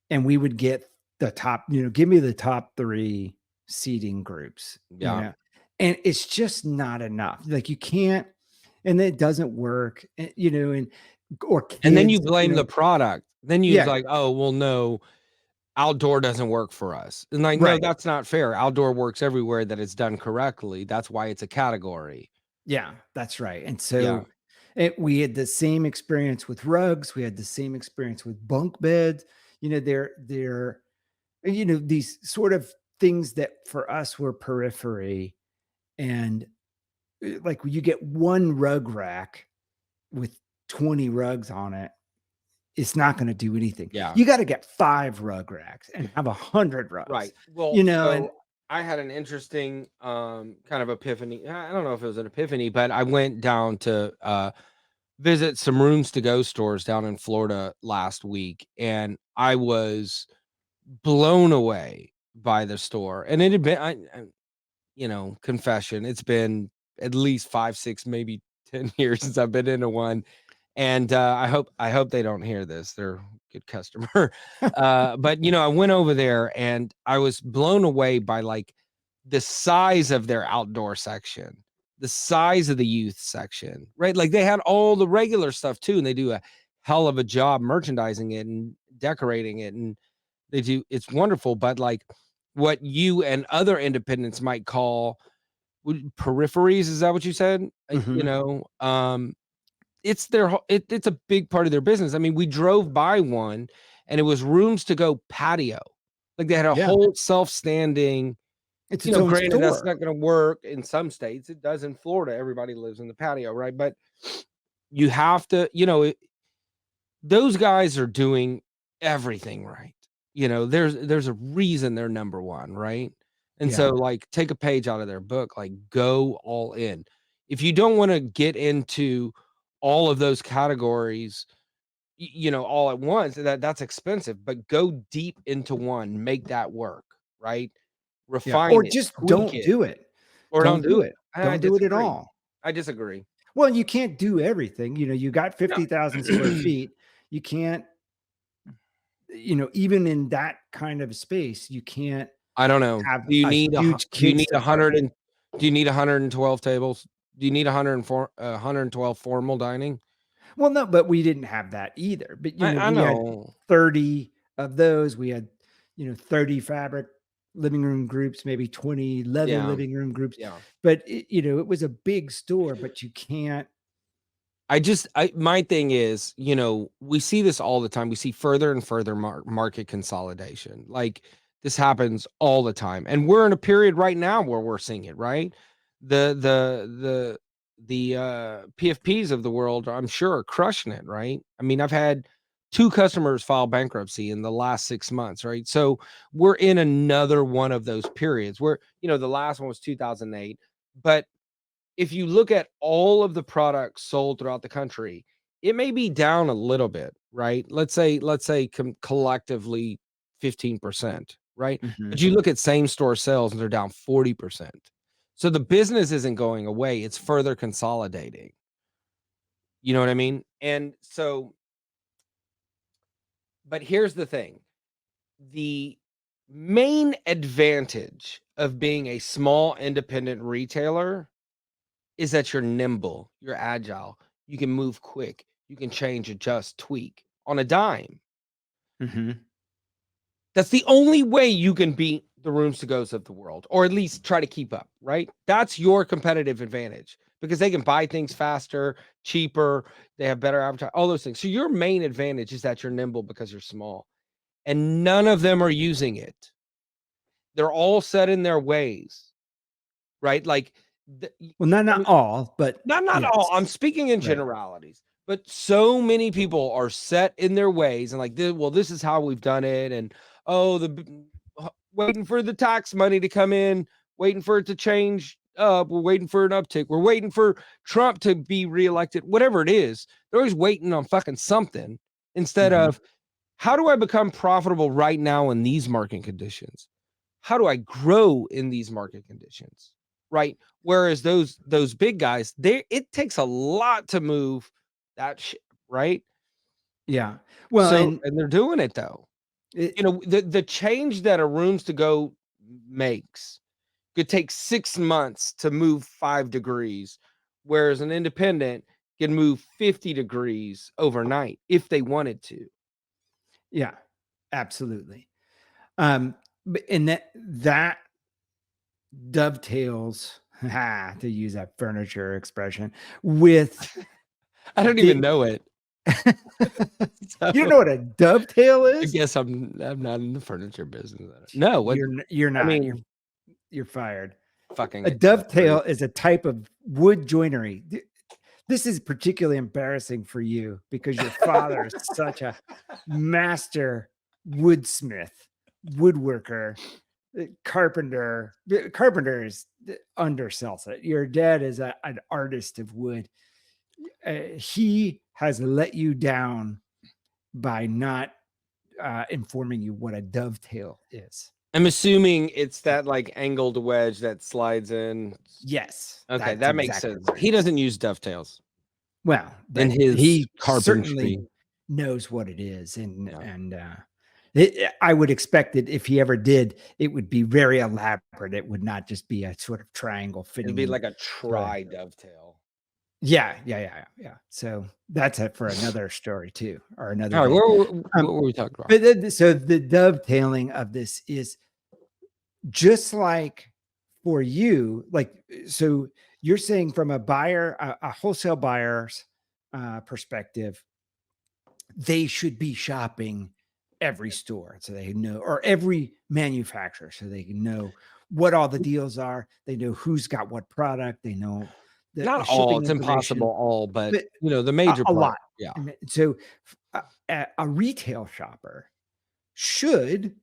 and we would get the top, give me the top 3 seating groups, yeah. and it's just not enough. Like you can't, and it doesn't work, and or And then kids, you blame the product. Then you yeah, like, oh well, no, outdoor doesn't work for us. And like, no, right. that's not fair. Outdoor works everywhere that it's done correctly. That's why it's a category. Yeah, that's right. And Yeah. so we had the same experience with rugs. We had the same experience with bunk beds. They're these sort of things that for us were periphery. And like you get one rug rack with 20 rugs on it, it's not going to do anything. Yeah. You got to get 5 rug racks and have 100 rugs, Right. Well, and so I had an interesting kind of epiphany. I don't know if it was an epiphany, but I went down to visit some rooms to go stores down in Florida last week, and I was blown away by the store. And it had been confession, it's been at least 5, 6, maybe 10 years since I've been into one. And I hope they don't hear this. They're a good customer. But I went over there and I was blown away by like the size of their outdoor section, the size of the youth section, right? Like they had all the regular stuff too, and they do a hell of a job merchandising it and decorating it, and it's wonderful. But like what you and other independents might call peripheries, is that what you said? Mhm. It's it's a big part of their business. I mean, we drove by one and it was rooms to go patio. Like they had a Yeah, whole self-standing, it's its own granted that's store. not gonna work in some states. It does in Florida. Everybody lives in the patio, right? But you have to, those guys are doing everything right. There's a reason they're number 1, right? And Yeah, so, like, take a page out of their book, like, go all in. If you don't wanna get into all of those categories, all at once, that's expensive, but go deep into one, make that work, right? yeah, or Refine it, just tweak don't it, do it. or don't Don't do do it. it. I Don't do it at disagree. all. I disagree. Well, you can't do everything. You got No. 50,000 square feet. You can't, even in that kind of space, you can't I don't know. have Do you a need huge do you need kids a hundred and department. Do you need 112 tables? Do you need 104 112 formal dining? Well, no, but we didn't have that either. But, I we had know. 30 of those. We had, 30 fabric living room groups, maybe 20 leather Yeah, living room groups. yeah. But it was a big store, but you can't. I my thing is, we see this all the time. We see further and further market consolidation. Like this happens all the time. And we're in a period right now where we're seeing it, right? The PFPs of the world, I'm sure, are crushing it, right? I mean, I've had two customers file bankruptcy in the last 6 months, right? So we're in another one of those periods where, the last one was 2008, but if you look at all of the products sold throughout the country, it may be down a little bit, right? Let's say collectively 15%, right? But Mhm. you look at same store sales and they're down 40%. So the business isn't going away, it's further consolidating. You know what I mean? And so, but here's the thing. The main advantage of being a small independent retailer is that you're nimble, you're agile, you can move quick, you can change, adjust, tweak on a dime. Mhm. That's the only way you can beat the rooms to goes of the world, or at least try to keep up, right? That's your competitive advantage because they can buy things faster, cheaper, they have better advertising, all those things. So your main advantage is that you're nimble because you're small, and none of them are using it. They're all set in their ways, right? Like, Well, not I not mean, all, but not all. yes. I'm speaking in Right. generalities, but so many people are set in their ways and like, well, this is how we've done it, and oh, waiting for the tax money to come in, waiting for it to change up. We're waiting for an uptick. We're waiting for Trump to be reelected. Whatever it is, they're always waiting on fucking something instead Mhm. of how do I become profitable right now in these market conditions? How do I grow in these market conditions? Right? Whereas those big guys, it takes a lot to move that shit, right? Yeah. Well, So, and and they're doing it though. it The change that a rooms to go makes could take 6 months to move 5 degrees, whereas an independent can move 50 degrees overnight if they wanted to. yeah, absolutely. But and that dovetails, to use that furniture expression, with I don't even the know it. you don't So know what a dovetail I is? guess I'm not in the furniture business. No, what You're I not. mean, You're fired. fucking A accessories. dovetail is a type of wood joinery. This is particularly embarrassing for you because your father is such a master woodsmith, woodworker, carpenter. Carpenter is undersells it. Your dad is an artist of wood. He has let you down by not informing you what a dovetail is. I'm assuming it's that like angled wedge that slides in. Yes, Okay, that's that makes exactly sense. what it He is. doesn't use dovetails Well, in but his he carpentry. certainly knows what it is, and Yeah. I would expect that if he ever did, it would be very elaborate. It would not just be a sort of triangle It'd fitting be in. like a The tri dovetail. Yeah, yeah, yeah, yeah, yeah. So that's it for another story too, or another All right, day. what were we talking about? But so the dovetailing of this is just like for you, like so you're saying from a buyer, a wholesale buyer's perspective, they should be shopping every store so they know, or every manufacturer so they can know what all the deals are. They know who's got what product. They know the Not all, shipping it's impossible information, all, but but the major a part. lot. Yeah. And so a retail shopper should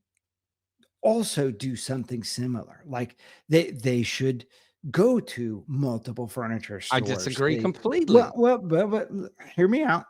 also do something similar. Like they should go to multiple furniture I stores. disagree They completely. but hear me out.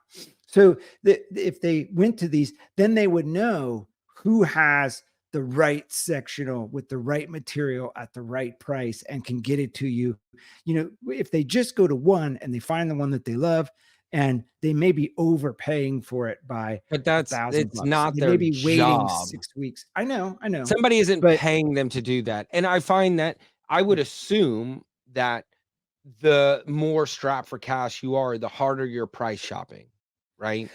So if they went to these, then they would know who has the right sectional with the right material at the right price and can get it to you. If they just go to one and they find the one that they love, and they may be overpaying for it by But a that's thousand it's bucks. not They may their be waiting job. 6 weeks. I know, Somebody isn't but paying them to do that, and I find that I would assume that the more strapped for cash you are, the harder you're price shopping, right?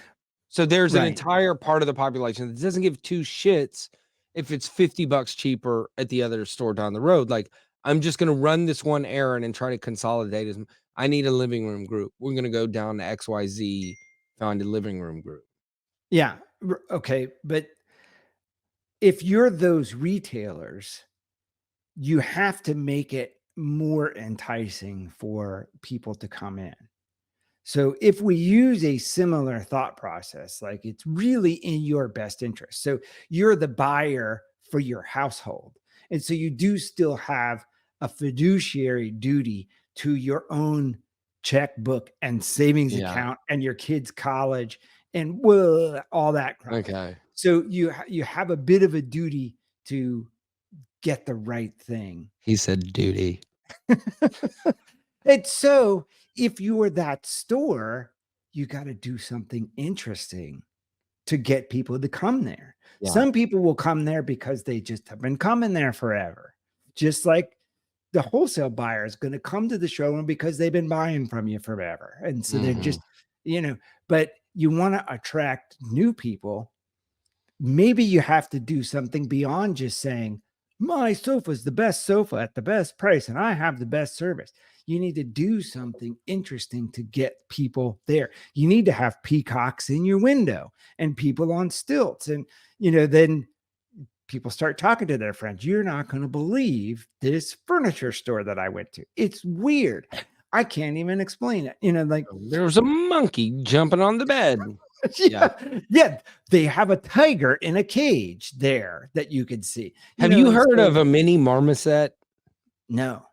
So there's an Right. entire part of the population that doesn't give two shits if it's $50 cheaper at the other store down the road. Like, I'm just gonna run this one errand and try to consolidate I need a living room group. We're gonna go down to XYZ, find a living room group. Yeah. Okay. But if you're those retailers, you have to make it more enticing for people to come in. So if we use a similar thought process, like it's really in your best interest. So you're the buyer for your household. And so you do still have a fiduciary duty to your own checkbook and savings Yeah. account and your kids' college and all that crap. Okay. So you have a bit of a duty to get the right thing. He said duty. And so if you were that store, you got to do something interesting to get people to come there. Yeah. Some people will come there because they just have been coming there forever. Just like the wholesale buyer is going to come to the showroom because they've been buying from you forever. And so they're Mhm. just, but you want to attract new people. Maybe you have to do something beyond just saying, my sofa is the best sofa at the best price and I have the best service. You need to do something interesting to get people there. You need to have peacocks in your window and people on stilts. And, then people start talking to their friends. You're not going to believe this furniture store that I went to. It's weird. I can't even explain it. Like, There was a monkey jumping on the bed. Yeah. yeah, they have a tiger in a cage there that you can see. Have you And heard of so a mini marmoset? no.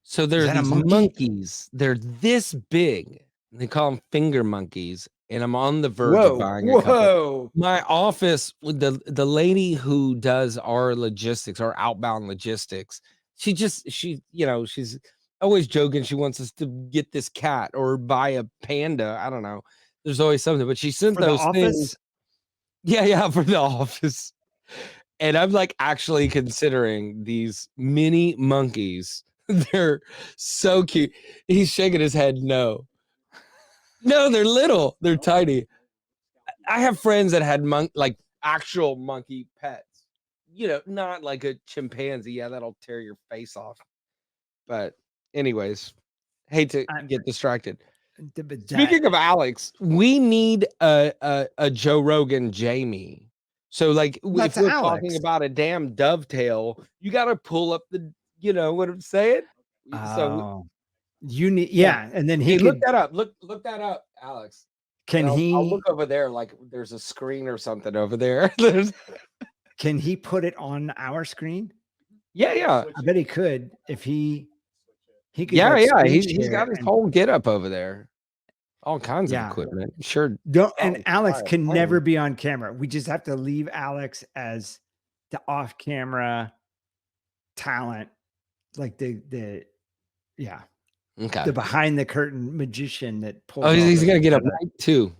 So Is there are that a these monkey? monkeys. They're this big. They call them finger monkeys, and I'm on the verge of Whoa, buying a couple. whoa. My office with the lady who does our logistics, our outbound logistics, she's always joking. She wants us to get this cat or buy a panda. I don't know. There's always something, but she sent For the those things. office? Yeah, yeah, for the office. And I'm like actually considering these mini monkeys. They're so cute. He's shaking his head. No, no, they're little. They're tiny. I have friends that had like actual monkey pets. Not like a chimpanzee. Yeah, that'll tear your face off. But anyways, hate to I, get distracted. but that Speaking of Alex, we need a Joe Rogan Jamie. So like if that's we're talking Alex. about a damn dovetail, you got to pull up you know what I'm saying? So Oh, you need, yeah. yeah. And then he Hey, look could, that up. Look that up, Alex. And can I'll look he, over there like there's a screen or something over there. There's can he put it on our screen? Yeah, yeah. I bet he could if he could Yeah, like yeah. screen He's share got his and whole get up over there. All kinds of yeah. equipment. Sure. Don't, and Probably fly Alex a can never plane. be on camera. We just have to leave Alex as the off camera talent, like yeah, Okay. the behind the curtain magician that Oh, pulls all he's this gonna get a together. mic too.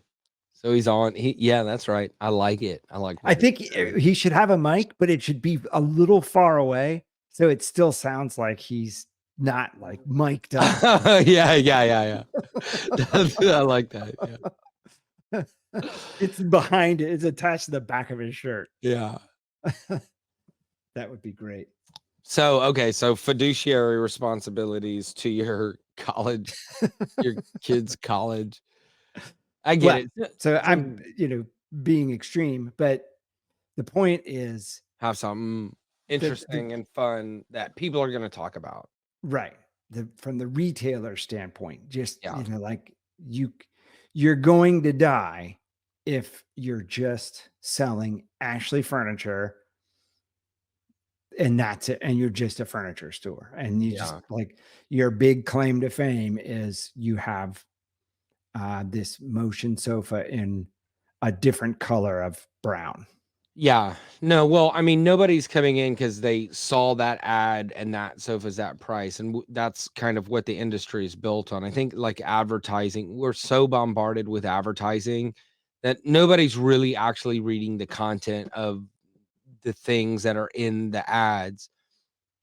So he's on. Yeah, that's right. I like it. I like I what you're think saying. he should have a mic, but it should be a little far away so it still sounds like he's not like mic'd up. Yeah, yeah, yeah, yeah. I like that. Yeah. It's behind it. It's attached to the back of his shirt. Yeah. That would be great. So, okay, so fiduciary responsibilities to your college, your kids' college. I get Well, it. so I'm, So being extreme, but the point is have something the interesting and fun that people are gonna talk about. right. From the retailer standpoint, just, Yeah. like you you're going to die if you're just selling Ashley furniture and that's it. And you're just a furniture store. And you just Yeah. like your big claim to fame is you have this motion sofa in a different color of brown. Yeah. No, well, I mean, nobody's coming in because they saw that ad and that sofa's that price, and that's kind of what the industry is built on. I think, like, advertising, we're so bombarded with advertising that nobody's really actually reading the content of the things that are in the ads.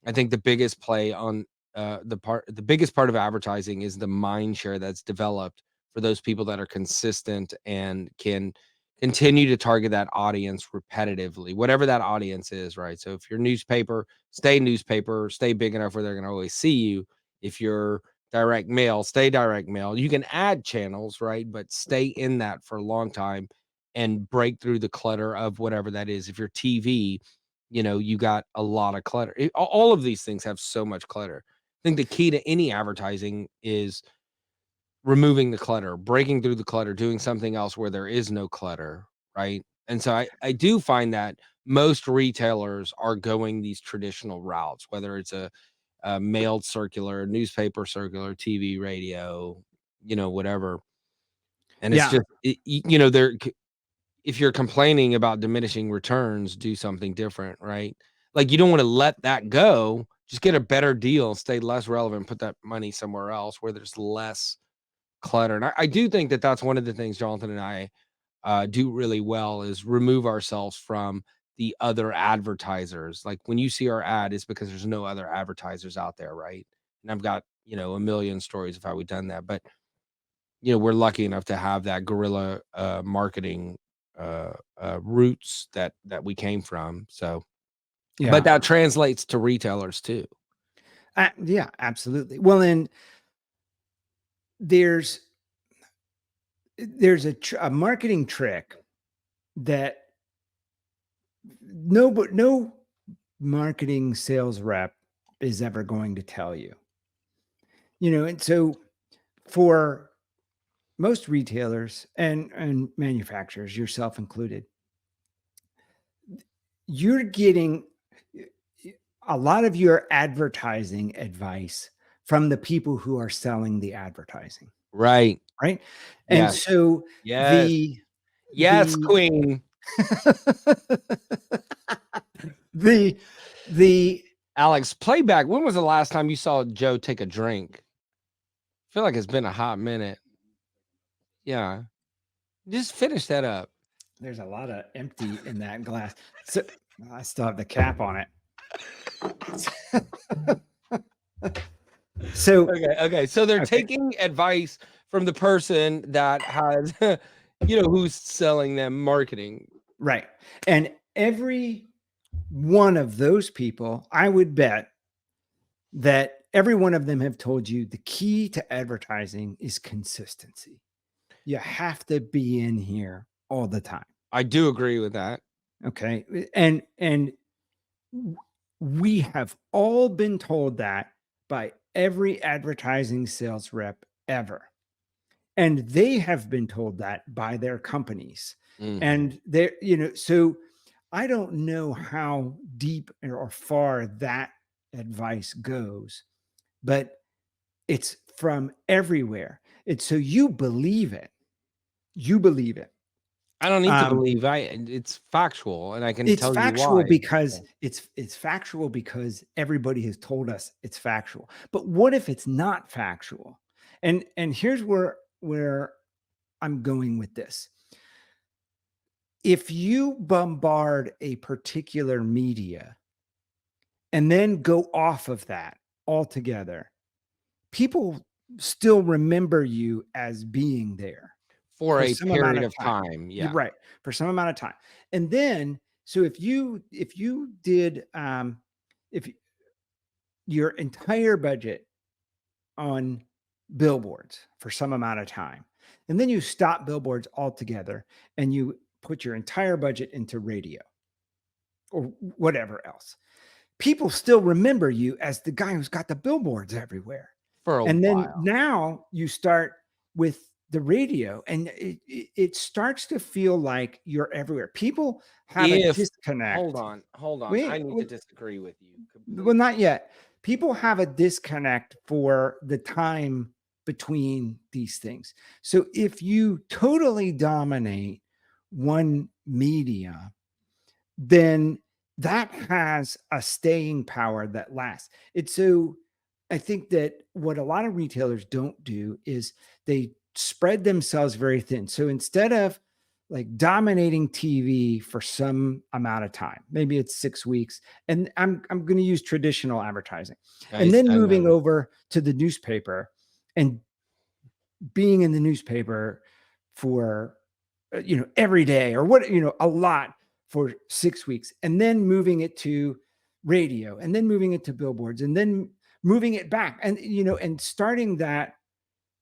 I think the biggest play on the biggest part of advertising is the mind share that's developed for those people that are consistent and can continue to target that audience repetitively, whatever that audience is, right? So if you're newspaper, stay big enough where they're going to always see you. If you're direct mail, stay direct mail. You can add channels, right? But stay in that for a long time and break through the clutter of whatever that is. If you're TV, you got a lot of clutter. All of these things have so much clutter. I think the key to any advertising is removing the clutter, breaking through the clutter, doing something else where there is no clutter, right? And so I do find that most retailers are going these traditional routes, whether it's a mailed circular, newspaper circular, TV, radio, whatever. And it's Yeah. just, if you're complaining about diminishing returns, do something different, right? Like, you don't wanna let that go, just get a better deal, stay less relevant, put that money somewhere else where there's less clutter, and I do think that that's one of the things Jonathan and I, do really well is remove ourselves from the other advertisers. Like, when you see our ad, it's because there's no other advertisers out there, right? And I've got, a million stories of how we've done that, but we're lucky enough to have that guerrilla, marketing, roots that we came from, so but Yeah. that translates to retailers too. Yeah, absolutely. Well, and there's a marketing trick that no marketing sales rep is ever going to tell you. And so for most retailers and manufacturers, yourself included, you're getting a lot of your advertising advice from the people who are selling the advertising, Right. right? And Yes. so Yes. the Yes, the queen. the the Alex, playback, when was the last time you saw Joe take a drink? I feel like it's been a hot minute. Yeah. Just finish that up. there's a lot of empty in that glass. So I still have the cap on it. So Okay, so they're okay, taking advice from the person that has, who's selling them marketing. right. And every one of those people, I would bet that every one of them have told you the key to advertising is consistency. You have to be in here all the time. I do agree with that. Okay. And we have all been told that by every advertising sales rep ever. And they have been told that by their companies. Mhm. And they're, so I don't know how deep or far that advice goes, but it's from everywhere. It's so you believe it. You believe it. I don't need to Um, believe it's factual, and I can it's tell you factual why. because Yeah. it's factual because everybody has told us it's factual. But what if it's not factual? And here's where I'm going with this. If you bombard a particular media and then go off of that altogether, people still remember you as being there For for a some amount period of of time. time, You're yeah. right, for some amount of time. And then, so if you did if your entire budget on billboards for some amount of time, and then you stop billboards altogether and you put your entire budget into radio or whatever else, people still remember you as the guy who's got the billboards everywhere. For a And then while. now you start with the radio and it starts to feel like you're everywhere. People have a If hold disconnect. on, hold on, I Wait, need to disagree with you well, completely. not yet. People have a disconnect for the time between these things. So if you totally dominate one media, then that has a staying power that lasts. It's so I think that what a lot of retailers don't do is they spread themselves very thin. So instead of like dominating TV for some amount of time. Maybe it's 6 weeks. And I'm going to use traditional advertising. And then I moving know. over to the newspaper and being in the newspaper for every day or a lot for 6 weeks, and then moving it to radio, and then moving it to billboards, and then moving it back, and and starting that,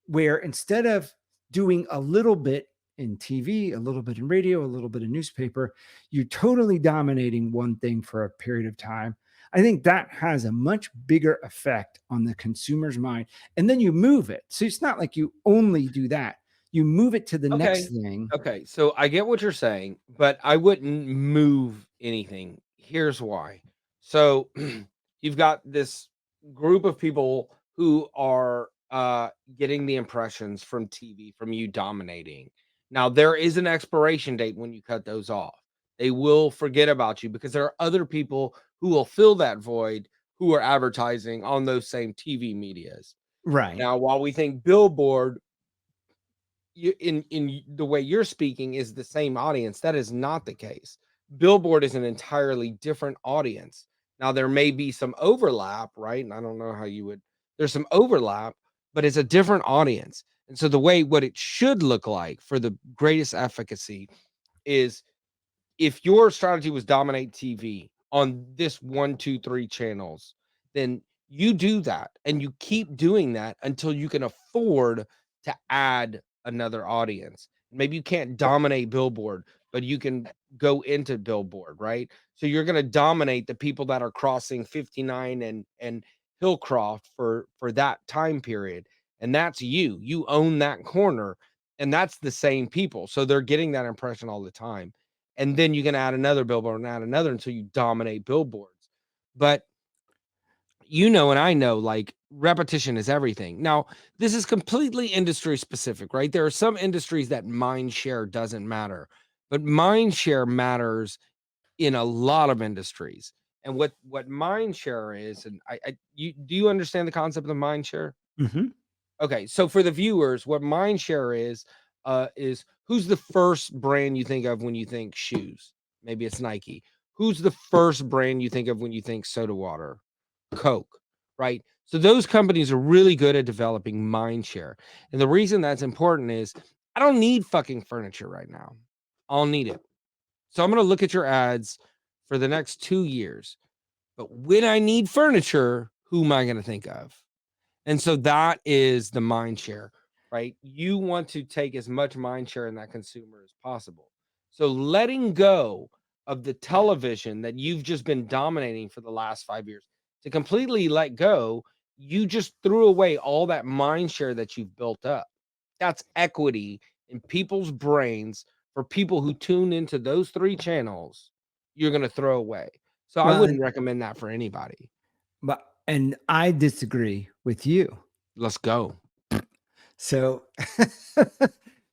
where instead of doing a little bit in TV, a little bit in radio, a little bit in newspaper, you're totally dominating one thing for a period of time. I think that has a much bigger effect on the consumer's mind. And then you move it. So it's not like you only do that. You move it to the next Okay. thing. Okay. So I get what you're saying, but I wouldn't move anything. Here's why. So you've got this group of people who are getting the impressions from TV, from you dominating. Now, there is an expiration date when you cut those off. They will forget about you because there are other people who will fill that void who are advertising on those same TV medias. Right. Now, while we think billboard you in the way you're speaking is the same audience. That is not the case. Billboard is an entirely different audience. Now there may be some overlap, right? And I don't know how you would there's some overlap, but it's a different audience. And so the way what it should look like for the greatest efficacy is if your strategy was dominate TV on this one, two, three channels, then you do that and you keep doing that until you can afford to add another audience. Maybe you can't dominate billboard, but you can go into billboard, right? So you're going to dominate the people that are crossing 59 and Hillcroft for that time period. And that's you. You own that corner and that's the same people. So they're getting that impression all the time and then you can add another billboard and add another until you dominate billboards. But and I know like repetition is everything. Now, this is completely industry specific, right? There are some industries that mind share doesn't matter, but mind share matters in a lot of industries. And what mind share is, and I you do you understand the concept of mind share? Hmm. Okay, so for the viewers, what mindshare is who's the first brand you think of when you think shoes? Maybe it's Nike. Who's the first brand you think of when you think soda water? Coke, right? So those companies are really good at developing mindshare. And the reason that's important is I don't need fucking furniture right now. I'll need it. So I'm going to look at your ads for the next 2 years. But when I need furniture, who am I going to think of? And so that is the mind share, right? You want to take as much mind share in that consumer as possible. So letting go of the television that you've just been dominating for the last 5 years to completely let go, you just threw away all that mind share that you've built up. That's equity in people's brains for people who tune into those three channels, you're going to throw away. So I Well, wouldn't recommend that for anybody. and I disagree with you. Let's go. So,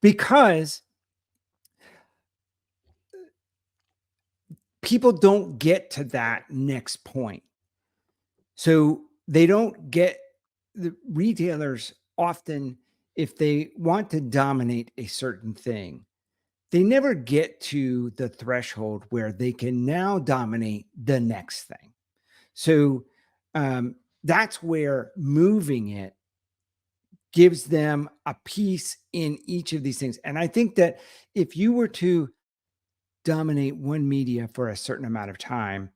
because people don't get to that next point. So they don't get the retailers often, if they want to dominate a certain thing, they never get to the threshold where they can now dominate the next thing. So that's where moving it gives them a piece in each of these things. And I think that if you were to dominate one media for a certain amount of time,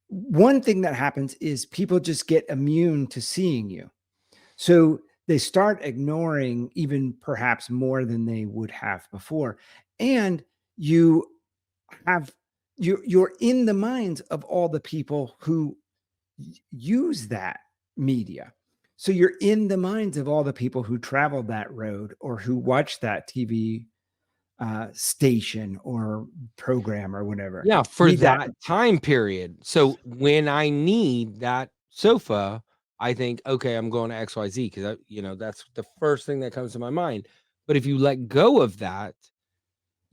one thing that happens is people just get immune to seeing you. So they start ignoring even perhaps more than they would have before. And you have you're in the minds of all the people who use that media. So you're in the minds of all the people who travel that road or who watch that TV station or program or whatever. Yeah, for Read that. that time period. So when I need that sofa, I think, okay, I'm going to XYZ because that's the first thing that comes to my mind. But if you let go of that,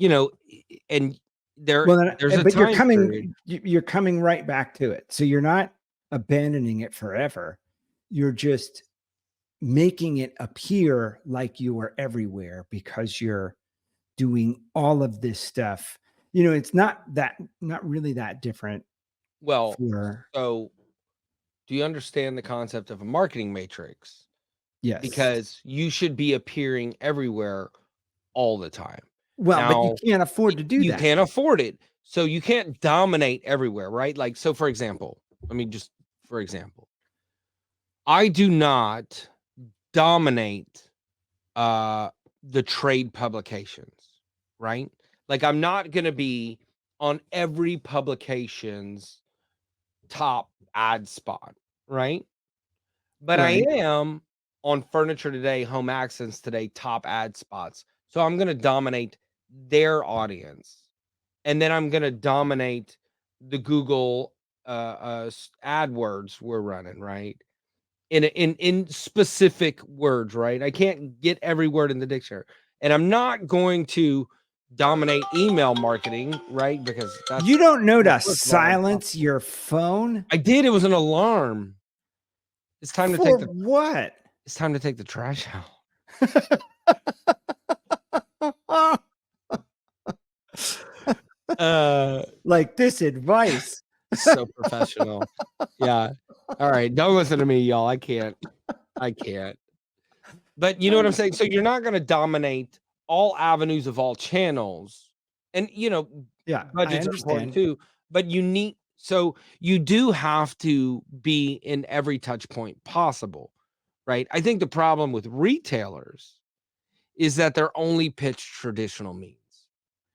and Well, there's a but you're time period. coming you're coming right back to it. So you're not abandoning it forever. You're just making it appear like you are everywhere because you're doing all of this stuff. It's not really that different Well, for so do you understand the concept of a marketing matrix? yes. Because you should be appearing everywhere all the time. Well, but you Now, can't afford to do you that. can't afford it, so you can't dominate everywhere, right? Like, so for example, let me just for example, I do not dominate uh the trade publications, right? Like I'm not going to be on every publication's top ad spot, right? But I Right, am on Furniture Today, Home Accents Today top ad spots. So I'm going to dominate their audience. And then I'm going to dominate the Google AdWords we're running, right? In specific words, right? I can't get every word in the dictionary. And I'm not going to dominate email marketing, right? Because you that's don't know well, to first of all, silence your phone I did. It was an alarm. It's time to for take the what? it's time to take the trash out. Uh, Like this advice. so professional. Yeah. All right. Don't listen to me, y'all. I can't. I can't. But you know what I'm saying? So you're not going to dominate all avenues of all channels. And, Yeah, I budgets are important understand. too. But so you do have to be in every touch point possible, right? I think the problem with retailers is that they're only pitched traditional means.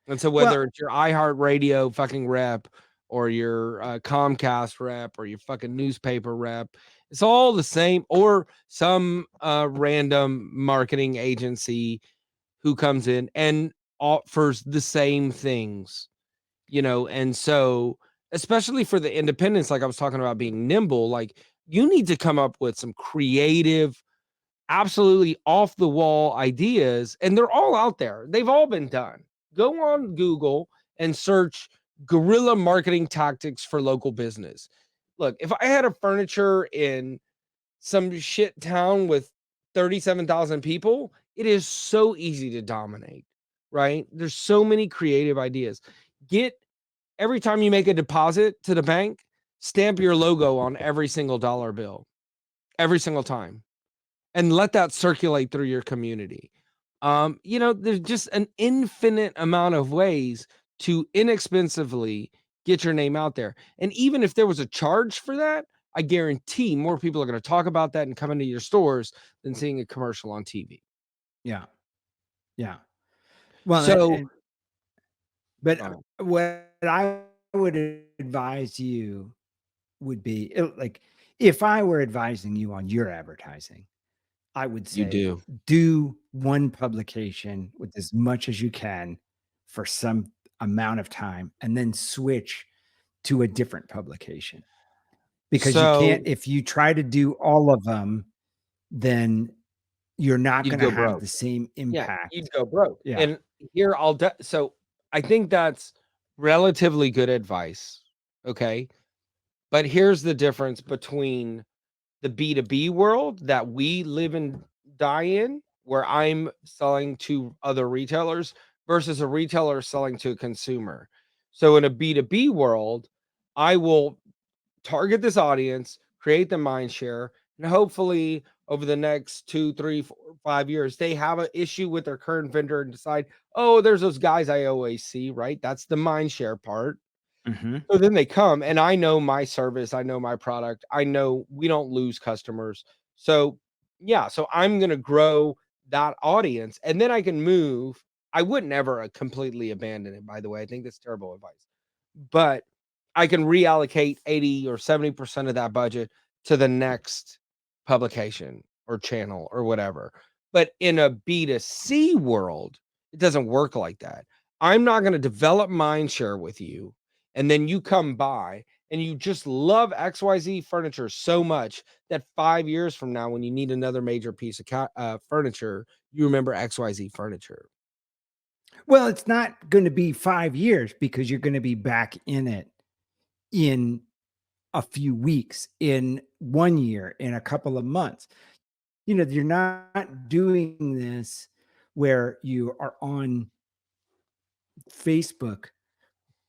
And so Well, whether it's your iHeartRadio fucking rep or your Comcast rep or your fucking newspaper rep, it's all the same, or some random marketing agency who comes in and offers the same things, and so especially for the independents, like I was talking about being nimble, like you need to come up with some creative, absolutely off the wall ideas, and they're all out there. They've all been done. Go on Google and search guerrilla marketing tactics for local business. Look, if I had a furniture in some shit town with 37,000 people, it is so easy to dominate, right? There's so many creative ideas. Get every time you make a deposit to the bank, stamp your logo on every single dollar bill, every single time, and let that circulate through your community. There's just an infinite amount of ways to inexpensively get your name out there. And even if there was a charge for that, I guarantee more people are going to talk about that and come into your stores than seeing a commercial on TV. yeah, yeah. Well, So, but uh, what I would advise you would be like if I were advising you on your advertising, I would you say do. do one publication with as much as you can for some amount of time and then switch to a different publication because you can't, So if you try to do all of them, then you're not you'd going to go have broke. the same Yeah, you'd impact. go broke. Yeah. And here so I think that's relatively good advice. Okay. But here's the difference between the B2B world that we live and die in, where I'm selling to other retailers versus a retailer selling to a consumer. So in a B2B world, I will target this audience, create the mind share, and hopefully over the next 2, 3, 4, 5 years, they have an issue with their current vendor and decide, oh, there's those guys I always see, right? That's the mind share part. Hmm. So then they come and I know my service, I know my product, I know we don't lose customers. So, yeah, so I'm going to grow that audience and then I can move. I would never completely abandon it, by the way. I think that's terrible advice. But I can reallocate 80 or 70% of that budget to the next publication or channel or whatever. But in a B2C world, it doesn't work like that. I'm not going to develop mind share with you and then you come by and you just love XYZ furniture so much that 5 years from now, when you need another major piece of furniture, you remember XYZ furniture. Well, it's not going to be 5 years because you're going to be back in it in a few weeks, in 1 year, in a couple of months. You're not doing this where you are on. Facebook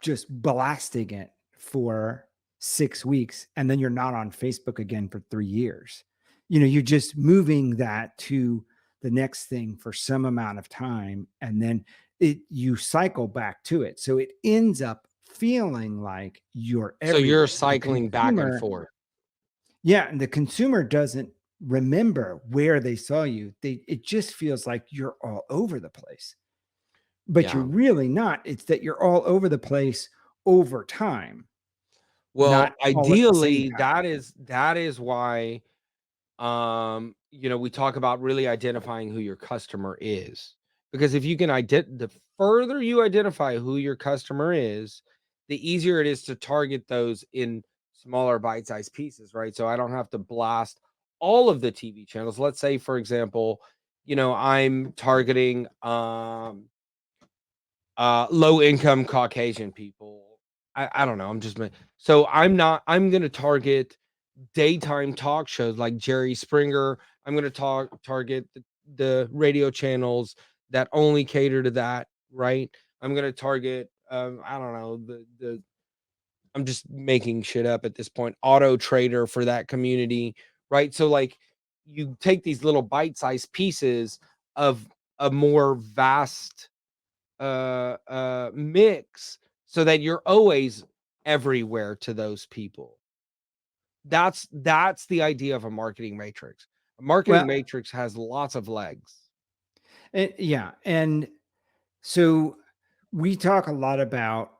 just blasting it for 6 weeks, and then you're not on Facebook again for 3 years. You're just moving that to the next thing for some amount of time, and then you cycle back to it. So it ends up feeling like you're So you're everywhere. The cycling back and consumer forth. Yeah, and the consumer doesn't remember where they saw you. It just feels like you're all over the place. But you're Yeah. really not. It's that you're all over the place over time, Well, not all at the same ideally, time. that is why, we talk about really identifying who your customer is. Because if you can the further you identify who your customer is, the easier it is to target those in smaller bite-sized pieces, right? So I don't have to blast all of the TV channels. Let's say, for example, I'm targeting low income Caucasian people. I don't know. So I'm gonna target daytime talk shows like Jerry Springer. I'm going to target the radio channels that only cater to that, right? I'm going to target I don't know, the I'm just making shit up at this point, auto trader for that community, right? So like you take these little bite-sized pieces of a more vast mix so that you're always everywhere to those people. That's the idea of a marketing matrix. A marketing Well, matrix has lots of legs. yeah, and so we talk a lot about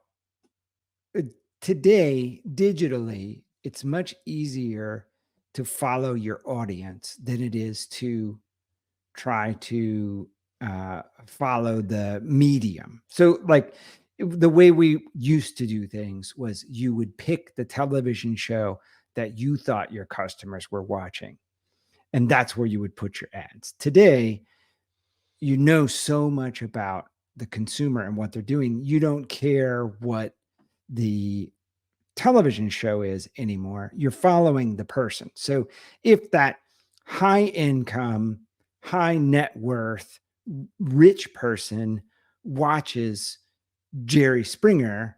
uh, today digitally, it's much easier to follow your audience than it is to try to follow the medium. So, like the way we used to do things was you would pick the television show that you thought your customers were watching, and that's where you would put your ads. Today, you know so much about the consumer and what they're doing. You don't care what the television show is anymore. You're following the person. So if that high income, high net worth, rich person watches Jerry Springer,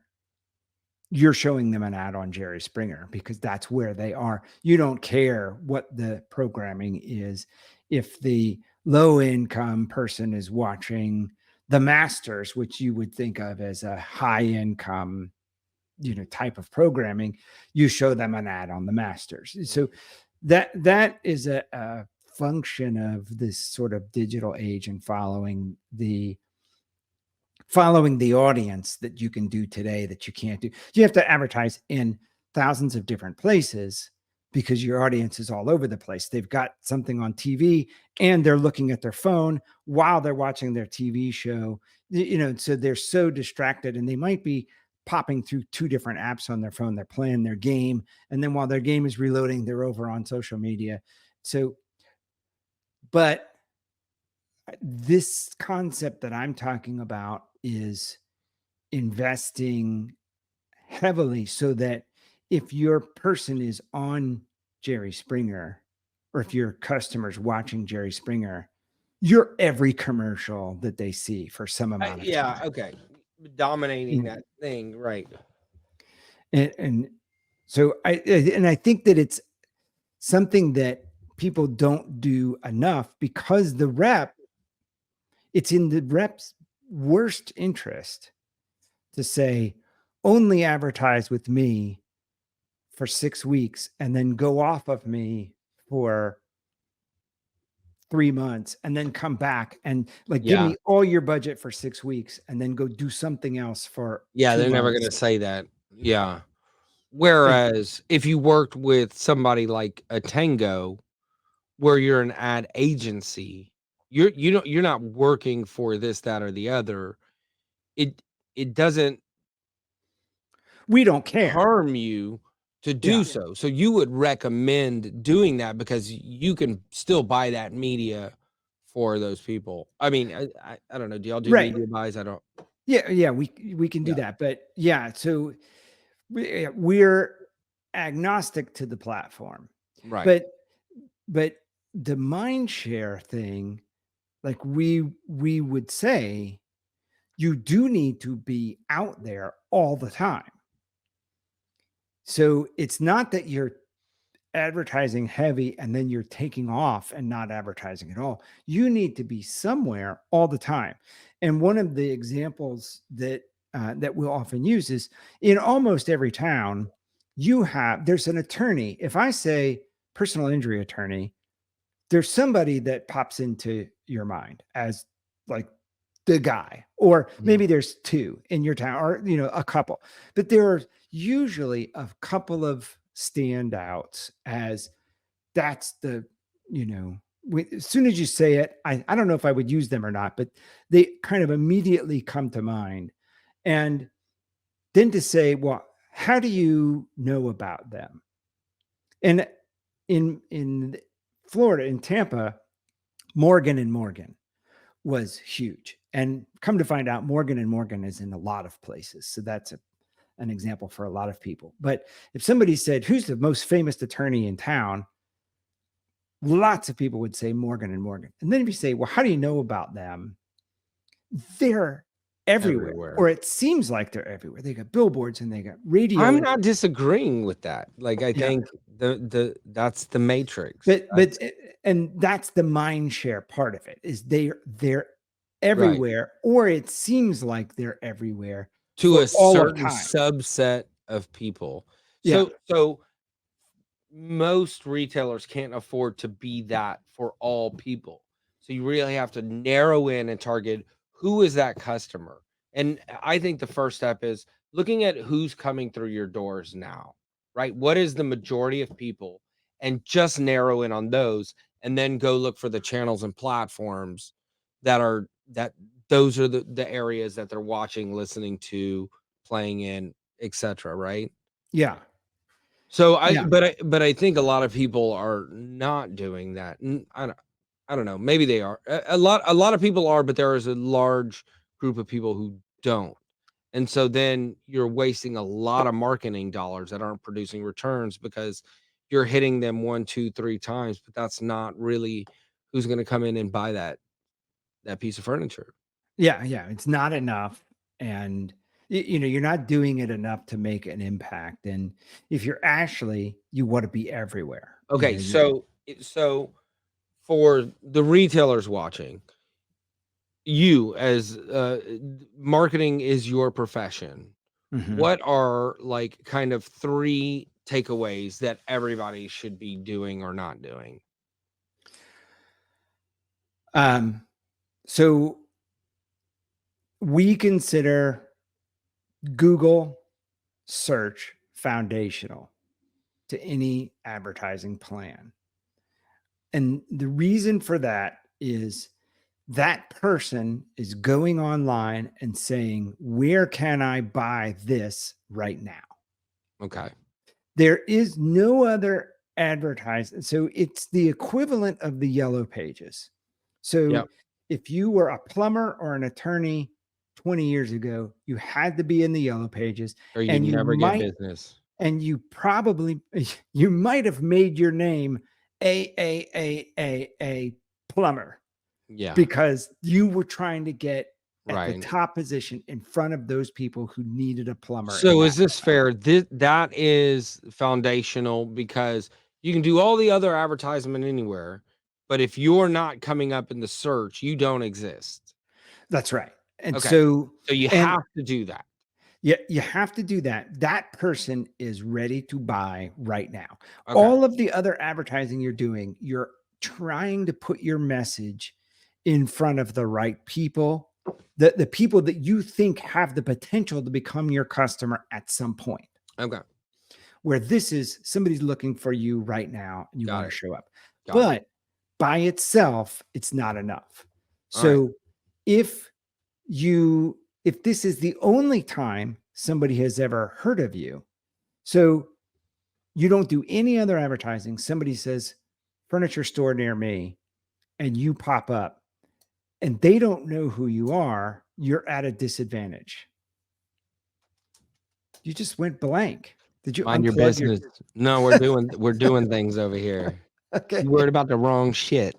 you're showing them an ad on Jerry Springer because that's where they are. You don't care what the programming is. If the low income person is watching The Masters, which you would think of as a high income type of programming, you show them an ad on The Masters. So that is a function of this sort of digital age and following the audience that you can do today that you can't do. You have to advertise in thousands of different places because your audience is all over the place. They've got something on TV and they're looking at their phone while they're watching their TV show. So they're so distracted and they might be popping through two different apps on their phone. They're playing their game. And then while their game is reloading, they're over on social media. So, but this concept that I'm talking about is investing heavily so that if your person is on Jerry Springer or if your customer's watching Jerry Springer, you're every commercial that they see for some amount of Yeah, time. okay. Dominating You that thing, right? and so I think that it's something that people don't do enough because it's in the rep's worst interest to say only advertise with me for 6 weeks and then go off of me for 3 months and then come back and like give Yeah. me all your budget for 6 weeks and then go do something else for Yeah, 2 they're never gonna months. say that. Yeah. And Whereas if you worked with somebody like a Tango, where you're an ad agency, you're not working for this, that, or the other. It it doesn't we don't care. harm you to Yeah. do so. So you would recommend doing that because you can still buy that media for those people. I mean, I don't know. Do y'all do Right. media buys? I don't. Yeah, yeah, we can do Yeah. that. But yeah, so we're agnostic to the platform. Right. But but the mind share thing, like we would say you do need to be out there all the time. So it's not that you're advertising heavy and then you're taking off and not advertising at all. You need to be somewhere all the time. And one of the examples that we'll often use is in almost every town, there's an attorney. If I say personal injury attorney, there's somebody that pops into your mind as like the guy, or Mhm. maybe there's two in your town, or a couple, but there are usually a couple of standouts as that's the you know as soon as you say it, I don't know if I would use them or not, but they kind of immediately come to mind. And then to say, well, how do you know about them? And in Florida, in Tampa, Morgan and Morgan was huge. And come to find out, Morgan and Morgan is in a lot of places. So that's an example for a lot of people. But if somebody said, who's the most famous attorney in town? Lots of people would say Morgan and Morgan. And then if you say, well, how do you know about them? They're everywhere, Everywhere. or it seems like they're everywhere. They got billboards and they got radio. I'm And not disagreeing with that. Like, I yeah, think that's the matrix. but and that's the mind share part of it, is they're Right. everywhere, or it seems like they're everywhere To for a all of certain time. subset of people. Yeah. So most retailers can't afford to be that for all people. So you really have to narrow in and target who is that customer. And I think the first step is looking at who's coming through your doors now, right? What is the majority of people? And just narrow in on those, and then go look for the channels and platforms that those are the areas that they're watching, listening to, playing in, etc. Right? Yeah. So Yeah. but I think a lot of people are not doing that. And I don't know, maybe they are. A lot of people are, but there is a large group of people who don't. And so then you're wasting a lot of marketing dollars that aren't producing returns because you're hitting them 1, 2, 3 times, but that's not really who's going to come in and buy that piece of furniture. Yeah. Yeah. It's not enough. And you're not doing it enough to make an impact. And if you want to be everywhere. Okay, You so for the retailers watching, you as marketing is your profession. Mhm. What are like kind of 3 takeaways that everybody should be doing or not doing? Um, so we consider Google search foundational to any advertising plan. And the reason for that is that person is going online and saying, where can I buy this right now? Okay. There is no other advertising. So it's the equivalent of the yellow pages. So Yep. if you were a plumber or an attorney 20 years ago, you had to be in the yellow pages, Or you'd and never get business. you probably you might have made your name a plumber, Yeah. because you were trying to get at the Right. top position in front of those people who needed a plumber in So that is this fair? That is foundational because you can do all the other advertisement anywhere, but if you're not coming up in the search, you don't exist. That's right. And Okay. so So you and have to do that. you have to do that. That person is ready to buy right now. Okay. All of the other advertising you're doing, you're trying to put your message in front of the right people, the people that you think have the potential to become your customer at some point. Okay. Where this is somebody's looking for you right now and you Got want to it. show up. Got it. But by itself, it's not enough. All right. So if if this is the only time somebody has ever heard of you, so you don't do any other advertising, somebody says furniture store near me, and you pop up and they don't know who you are, you're at a disadvantage. You just went blank. Did you Mind your unplug your business. No, we're doing things over here. okay? You worried about the wrong shit.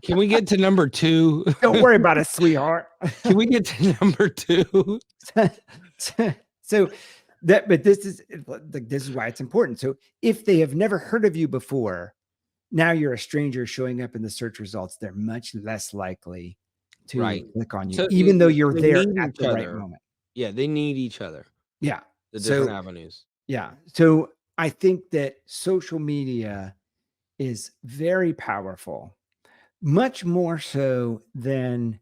Can we get to number 2? Don't worry about it, sweetheart. Can we get to number 2? So but this is why it's important. So if they have never heard of you before, now you're a stranger showing up in the search results, they're much less likely to Right. click on you, So even though you're they there need at each the right other. moment. Yeah, they need each other, Yeah. the different So avenues. yeah. So I think that social media is very powerful, much more so than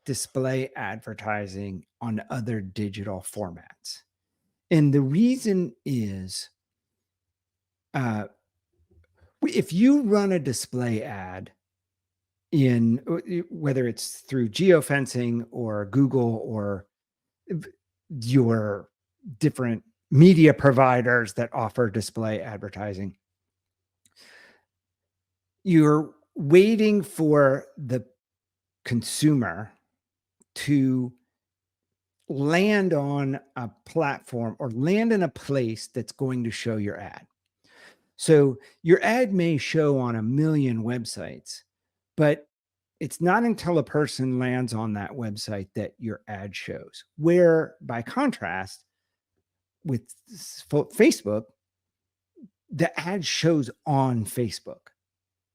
display advertising on other digital formats. And the reason is uh, if you run a display ad in whether it's through geofencing or Google or your different media providers that offer display advertising, you're waiting for the consumer to land on a platform or land in a place that's going to show your ad. So your ad may show on a million websites, but it's not until a person lands on that website that your ad shows. Where by contrast, with Facebook, the ad shows on Facebook.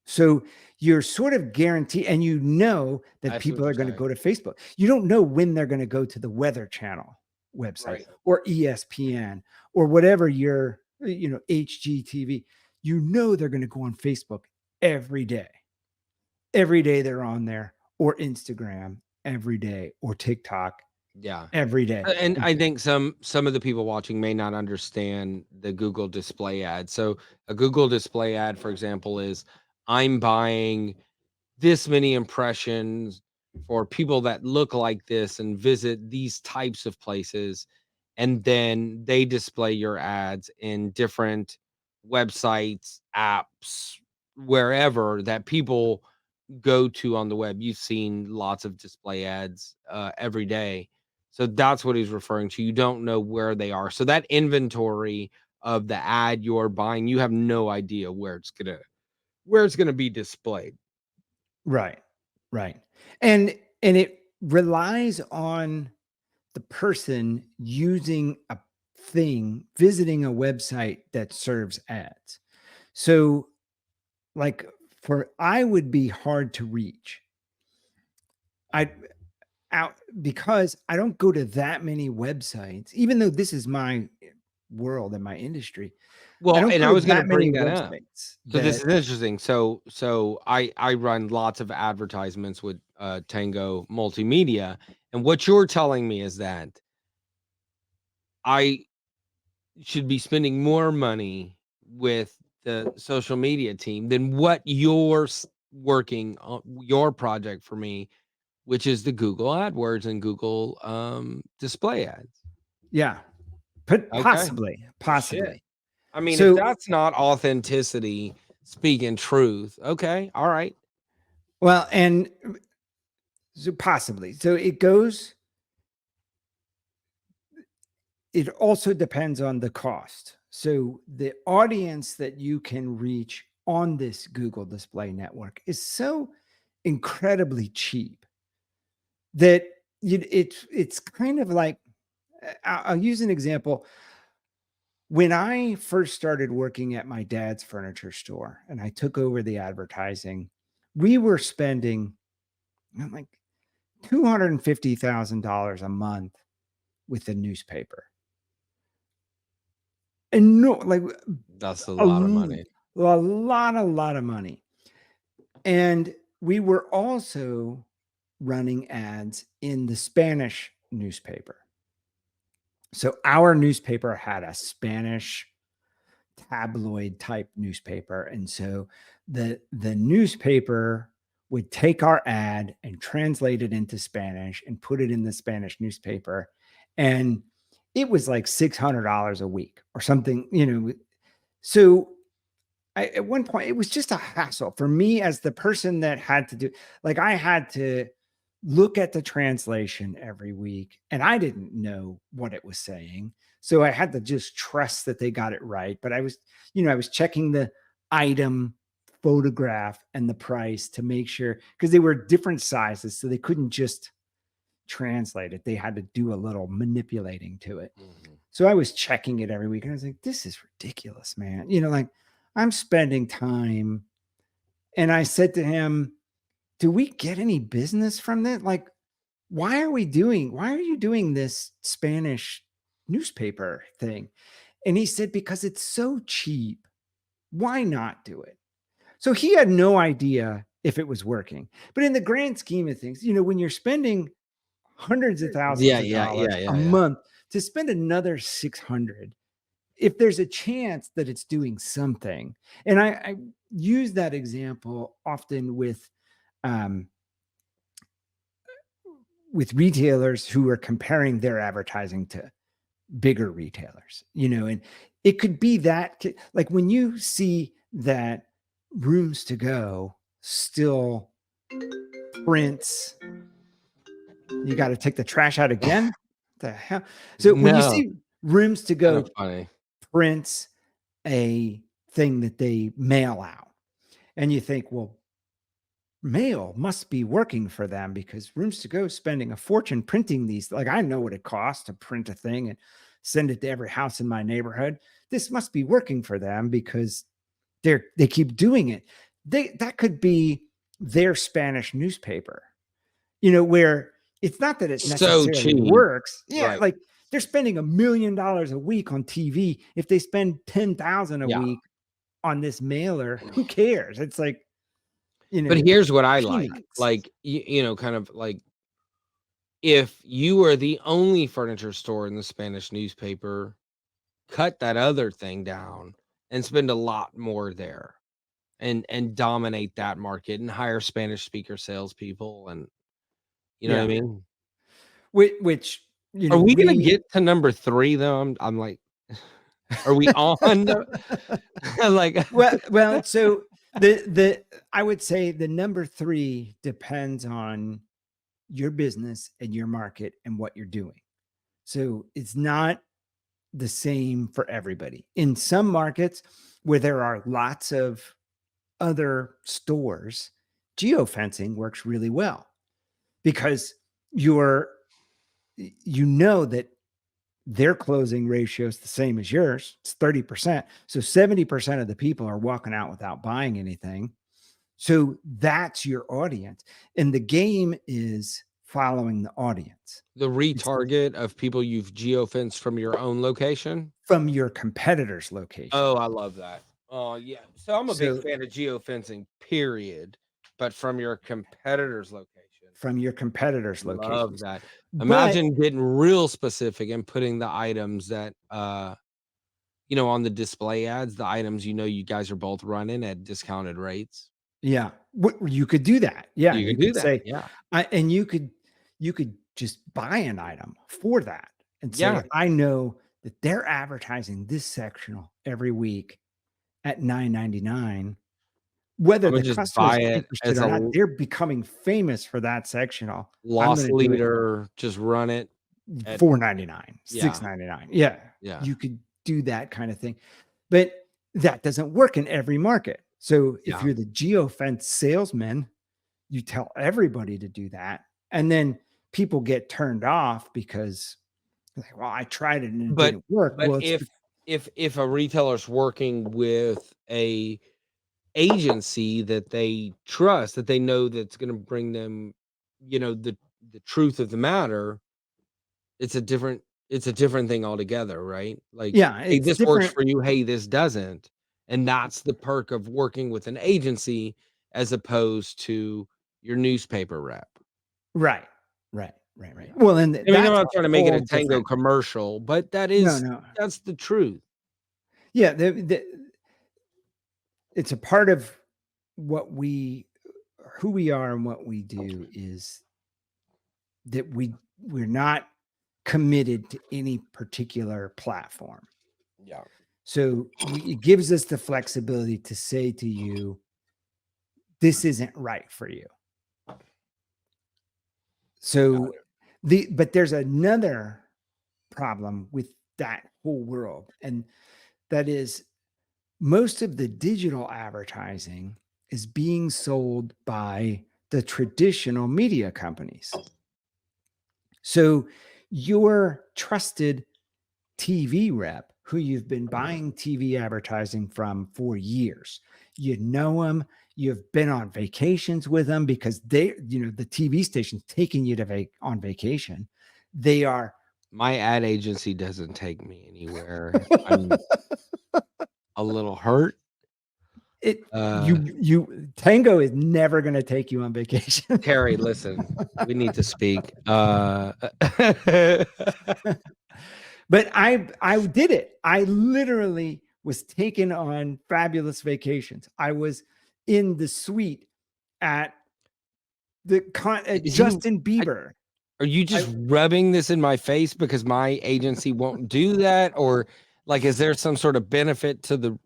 So you're sort of guaranteed, and you know that I see people what are you're going to saying. go to Facebook. You don't know when they're going to go to the Weather Channel website Right. or ESPN or whatever your, HGTV. You know they're going to go on Facebook every day. Every day they're on there, or Instagram every day, or TikTok Yeah. every day. And I think some of the people watching may not understand the Google display ad. So a Google display ad, for example, is I'm buying this many impressions for people that look like this and visit these types of places. And then they display your ads in different websites, apps, wherever that people go to on the web. You've seen lots of display ads every day. So that's what he's referring to. You don't know where they are. So that inventory of the ad you're buying, you have no idea where it's gonna be displayed. Right. Right. And it relies on the person using a thing, visiting a website that serves ads. So, like, for I would be hard to reach. I out because I don't go to that many websites, even though this is my world and my industry. I Well, don't and go I to was gonna that many bring that up. websites So this that is interesting. So I run lots of advertisements with Tango Multimedia, and what you're telling me is that I should be spending more money with the social media team than what you're working on your project for me, which is the Google AdWords and Google display ads. yeah, but Okay. Shit. possibly. I mean, if So, that's not authenticity speaking truth, okay, all right. well, and so possibly. So it also depends on the cost. So the audience that you can reach on this Google Display Network is so incredibly cheap that it's kind of like I'll use an example. When I first started working at my dad's furniture store and I took over the advertising, we were spending like $250,000 a month with the newspaper. And no, like That's a a, lot of money. a lot of money. And we were also running ads in the Spanish newspaper. So our newspaper had a Spanish tabloid type newspaper. And so the newspaper would take our ad and translate it into Spanish and put it in the Spanish newspaper. And it was like $600 a week or something. So at one point, it was just a hassle for me as the person that had to do, like, I had to look at the translation every week and I didn't know what it was saying. So I had to just trust that they got it right. But I was checking the item photograph and the price to make sure, because they were different sizes, so they couldn't just translate it. They had to do a little manipulating to it. Mhm. So I was checking it every week and I was like, this is ridiculous, man. Like I'm spending time. And I said to him, do we get any business from this? Like, why are you doing this Spanish newspaper thing? And he said, because it's so cheap. Why not do it? So he had no idea if it was working. But in the grand scheme of things, when you're spending hundreds of thousands Yeah, of yeah, dollars yeah, a yeah, yeah. month to spend another 600, if there's a chance that it's doing something. And I use that example often um, with retailers who are comparing their advertising to bigger retailers, and it could be that, like when you see that Rooms to Go still prints, you got to take the trash out again. The hell? So when you No, see Rooms to kind of Go funny. prints a thing that they mail out, and you think, well, mail must be working for them because Rooms to Go is spending a fortune printing these. Like, I know what it costs to print a thing and send it to every house in my neighborhood. This must be working for them because they keep doing it. That could be their Spanish newspaper, where it's not that it So necessarily cheap. works. Yeah, Right. like they're spending $1 million a week on TV. If they spend 10,000 a Yeah. week on this mailer, who cares? It's like, But here's what I peanuts. like, kind of like if you were the only furniture store in the Spanish newspaper, cut that other thing down and spend a lot more there and dominate that market and hire Spanish speaker salespeople and you know what I Yeah. mean? Which, Are we gonna we get to number 3 though? I'm like, are we on the like well, so the I would say the number 3 depends on your business and your market and what you're doing. So it's not the same for everybody. In some markets where there are lots of other stores, geofencing works really well because you're that their closing ratio is the same as yours. It's 30%. So 70% of the people are walking out without buying anything. So that's your audience. And the game is following the audience. the It's retarget of people you've geofenced from your own location? from your competitor's Oh, location. I love that. Oh, yeah. So I'm a big So fan of geofencing, period, but from your competitor's location. from your competitor's Love locations. that. But Imagine getting real specific and putting the items that, on the display ads, the items you guys are both running at discounted rates. yeah, you could do that. Yeah, You you can do could that, say, yeah. and you could just buy an item for that and say, Yeah, I know that they're advertising this sectional every week at 9.99. Whether Imma the just customer's buy it interested as or a not, l they're becoming famous for that sectional. I'm loss going to do it leader, just run it at 4.99, yeah, 6.99. Yeah, yeah, you could do that kind of thing. But that doesn't work in every market. So if yeah. you're the geofence salesman, you tell everybody to do that. And then people get turned off because, like, well, I tried it and it But didn't work. but Well, it's if a retailer's working with a agency that they trust, that they know that's gonna bring them, the truth of the matter, it's a different thing altogether, right? Like, yeah, "Hey, it's this works different. for you. Hey, this doesn't." And that's the perk of working with an agency as opposed to your newspaper rep. Right. Right. Right. Right. Yeah. Well, and I mean, I'm that's a not trying to make it whole a tango different. commercial, but No, no. that's the truth. Yeah. It's a part of what who we are and what we do is that we're not committed to any particular platform. Yeah. So it gives us the flexibility to say to you, this isn't right for you. Got So it. but there's another problem with that whole world. And that is most of the digital advertising. is being sold by the traditional media companies. So your trusted TV rep who you've been buying TV advertising from for years. You know them. You've been on vacations with them because the TV station's taking you on vacation. They are My ad agency doesn't take me anywhere. I'm a little hurt. it Uh, you Tango is never going to take you on vacation. Terry, listen, we need to speak. But I did it. I literally was taken on fabulous vacations. I was in the suite at at Is he Justin I Bieber. are you I just rubbing this in my face because my agency won't do that? Or, like, is there some sort of benefit to the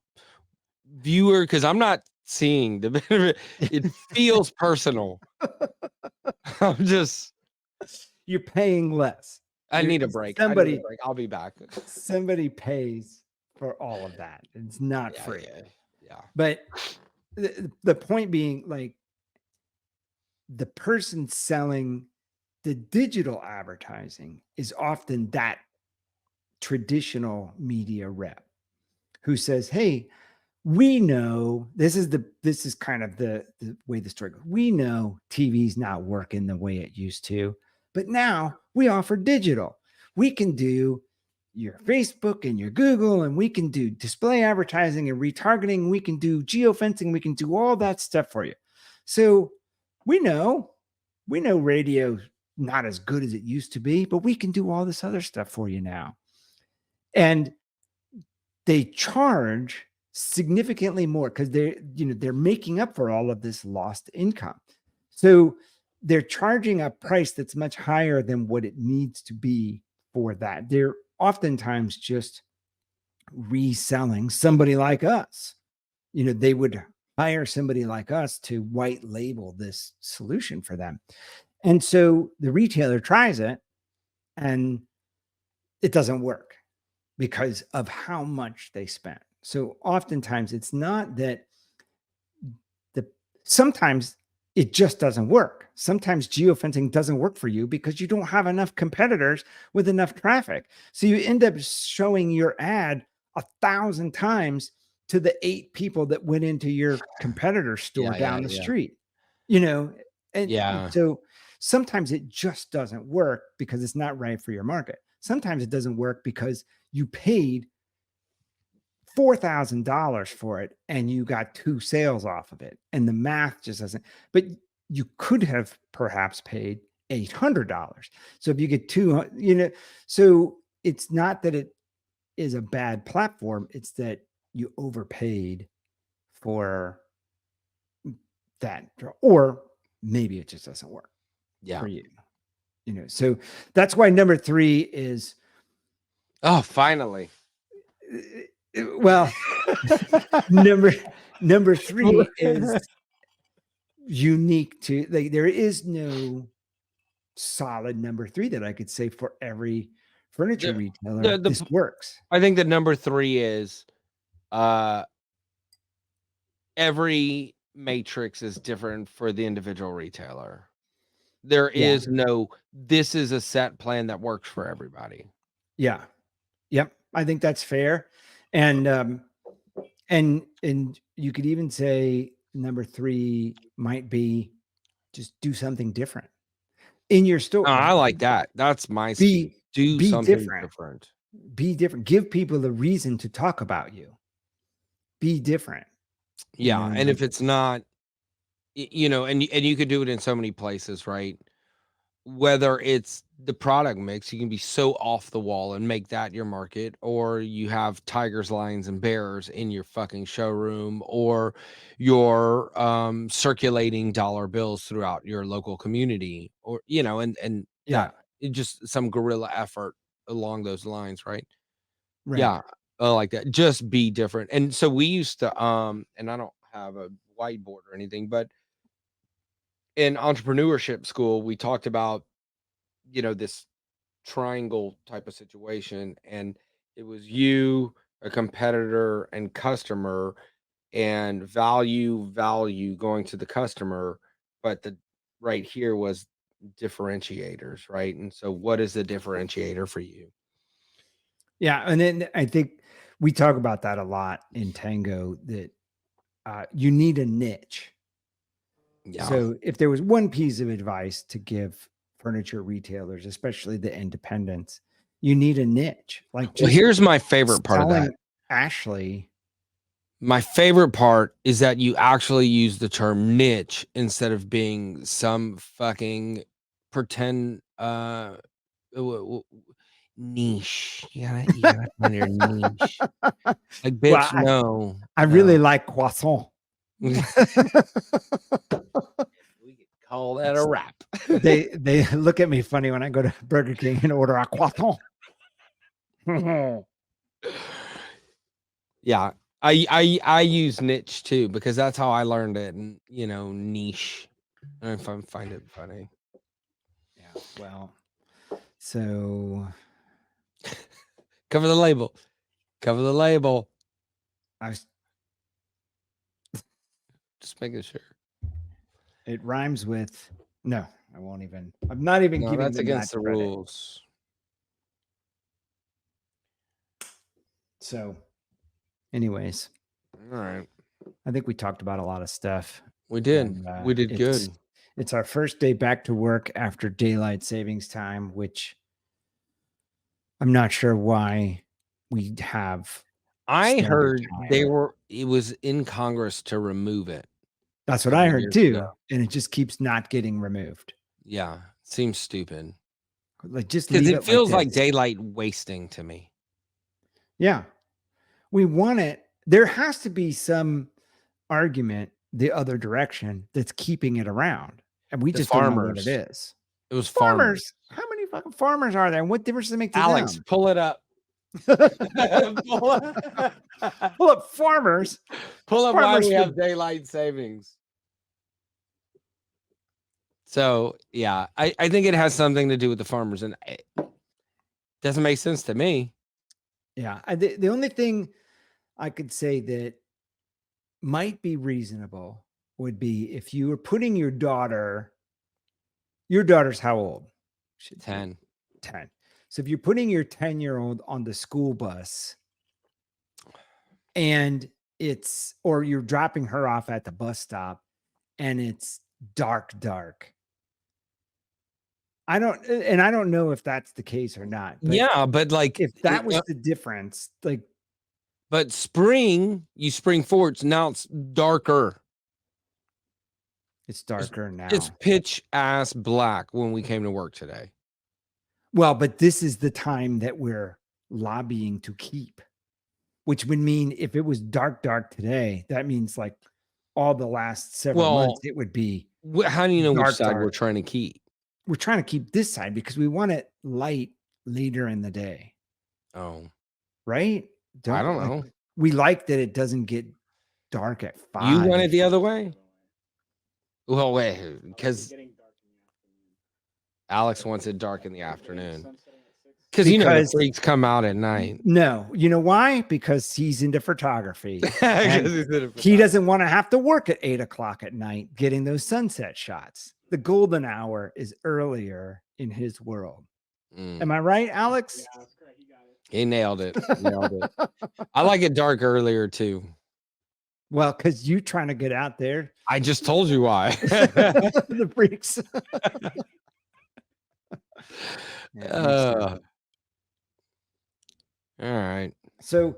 viewer? Because 'Cause I'm not seeing the benefit. It feels personal. I'm just you're paying less. I You're need a break. I need a somebody break. I'll be back. somebody pays for all of that. It's not Yeah, free. yeah, yeah. But the point being, like, the person selling the digital advertising is often that traditional media rep who says, "Hey, we know this is kind of the way the story goes. We know TV's not working the way it used to, but now we offer digital. We can do your Facebook and your Google, and we can do display advertising and retargeting. We can do geofencing. We can do all that stuff for you. So we know, we know radio not as good as it used to be, but we can do all this other stuff for you now." And they charge significantly more because they're making up for all of this lost income. So they're charging a price that's much higher than what it needs to be for that. They're oftentimes just reselling somebody like us. They would hire somebody like us to white label this solution for them. And so the retailer tries it and it doesn't work because of how much they spent. So oftentimes it's not that the sometimes it just doesn't work. Sometimes geofencing doesn't work for you because you don't have enough competitors with enough traffic. So you end up showing your ad 1,000 times to the 8 people that went into your competitor store Yeah, yeah, down the yeah. street. You know, and Yeah, so sometimes it just doesn't work because it's not right for your market. Sometimes it doesn't work because you paid $4,000 for it and you got 2 sales off of it, and the math just doesn't. But you could have perhaps paid $800. So if you get 2, so it's not that it is a bad platform, it's that you overpaid for that, or maybe it just doesn't work yeah. for you, So that's why number 3 is, Oh, finally. well, number number 3 is unique to, like, there is no solid number 3 that I could say for every furniture The the retailer the this p works. I think that number 3 is, uh, every matrix is different for the individual retailer. There Yeah, is no, "This is a set plan that works for everybody." yeah, yep, I think that's fair, and, and you could even say number 3 might be just do something different in your store. Oh, I like that. That's my speed. Be Do be something different, different. be different, give people a reason to talk about you, be different, you Yeah, and know? if it's not, and you could do it in so many places, right? Whether it's the product mix, you can be so off the wall and make that your market, or you have tigers, lions, and bears in your fucking showroom, or you're circulating dollar bills throughout your local community, or and Yeah, that it just some guerrilla effort along those lines, right? right, Yeah, I like that. Just be different. And so we used to, and I don't have a whiteboard or anything, but in entrepreneurship school, we talked about, this triangle type of situation, and it was you, a competitor, and customer, and value going to the customer, but the right here was differentiators, right? And so what is the differentiator for you? Yeah, and then I think we talk about that a lot in Tango, that you need a niche. Yeah. So if there was one piece of advice to give furniture retailers, especially the independents, you need a niche. Like Well, just here's my favorite part of that. selling Ashley. My favorite part is that you actually use the term niche instead of being some fucking pretend w- w- niche. You gotta find your niche. Like, Well, bitch, no, I really no. like croissant. We could call that a wrap. They look at me funny when I go to Burger King and order a croissant. Yeah. I use niche too because that's how I learned it, and niche. And I find it funny. Yeah. Well, so Cover the label. Cover the label. I was, Just making sure. it rhymes with no, I won't even. I'm not even No, giving that's them that against the credit. rules. So, anyways, All right. I think we talked about a lot of stuff. We did. And We did good. it's our first day back to work after daylight savings time, which I'm not sure why we have. I standard heard time. it was in Congress to remove it That's a what I couple heard years too, ago. and it just keeps not getting removed. Yeah. Seems stupid. Like, just Because leave it it like feels like this. daylight wasting to me. Yeah. We want it. There has to be some argument the other direction that's keeping it around, and we The just don't know what it farmers. is. It was farmers. Farmers? How many fucking farmers are there, and what difference does it make to Alex, them? pull it up. Pull Pull up farmers. up why Farmers we for have daylight savings. So yeah, I think it has something to do with the farmers, and it doesn't make sense to me. Yeah. The only thing I could say that might be reasonable would be if you were putting your daughter's how old? Should be 10. 10. So if you're putting your 10-year-old on the school bus and or you're dropping her off at the bus stop and it's dark. I don't know if that's the case or not, but Yeah, but like, if that was the difference, like, but you spring forwards, now it's darker. it's darker now. It's pitch ass black when we came to work today. Well, but this is the time that we're lobbying to keep, which would mean if it was dark today, that means like all the last several months, it would be. How do you know which side dark. we're trying to keep? We're trying to keep this side because we want it light later in the day. Oh, right? I don't know. We like that it doesn't get dark at 5. You want it the other way? Well, wait, because Alex wants it dark in the afternoon. Because the freaks come out at night. No, you know why? Because he's into photography. He doesn't want to have to work at 8:00 at night getting those sunset shots. The golden hour is earlier in his world. Am I right, Alex? Yeah, that's correct. You got it. He nailed it. I like it dark earlier too. Well, because you trying to get out there. I just told you why. The freaks. All right. So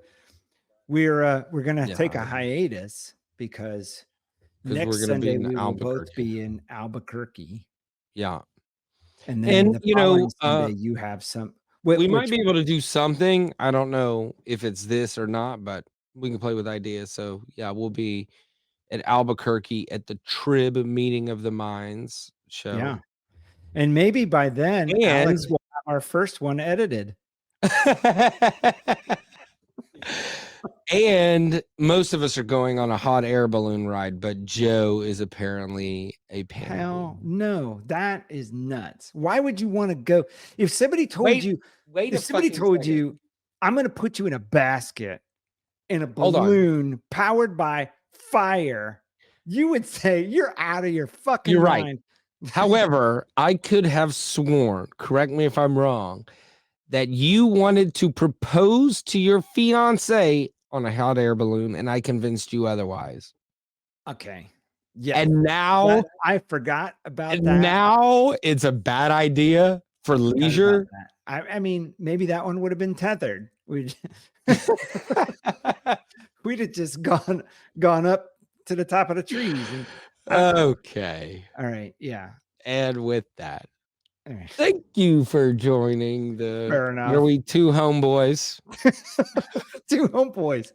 we're gonna take a hiatus because next Sunday we will both be in Albuquerque. Yeah. And then the following Sunday you have some. We might be able to do something. I don't know if it's this or not, but we can play with ideas. So yeah, we'll be at Albuquerque at the Trib Meeting of the Minds show. Yeah. And maybe by then Alex will have our first one edited. And most of us are going on a hot air balloon ride, but Joe is apparently a panic. Hell no, that is nuts. Why would you want to go? If somebody told you, I'm going to put you in a basket in a balloon powered by fire, you would say you're out of your You're fucking right. mind. However, I could have sworn, correct me if I'm wrong, that you wanted to propose to your fiance on a hot air balloon, and I convinced you otherwise. Okay. Yes. And That now, I forgot about that. it's a bad idea I for forgot about leisure. that. I mean, maybe that one would have been tethered. We'd we'd have just gone up to the top of the trees and Okay. all right, yeah. And with that, All right. thank you for joining the Fair what are enough. we, two homeboys? 2 homeboys.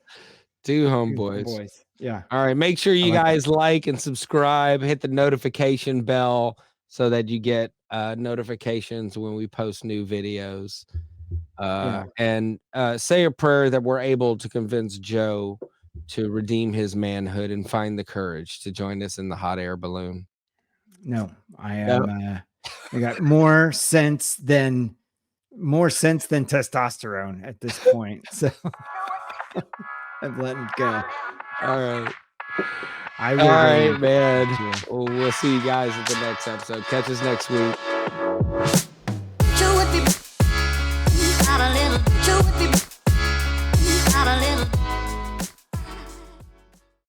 Two 2 homeboys. homeboys. Yeah, All right, make sure I you like it. guys like and subscribe, hit the notification bell so that you get notifications when we post new videos. Yeah. And say a prayer that we're able to convince Joe to redeem his manhood and find the courage to join us in the hot air balloon. No, I No. am, I got more sense than testosterone at this point, so I'm letting it go. All right. I All will right, believe. man. Sure. Well, we'll see you guys at the next episode. Catch us next week.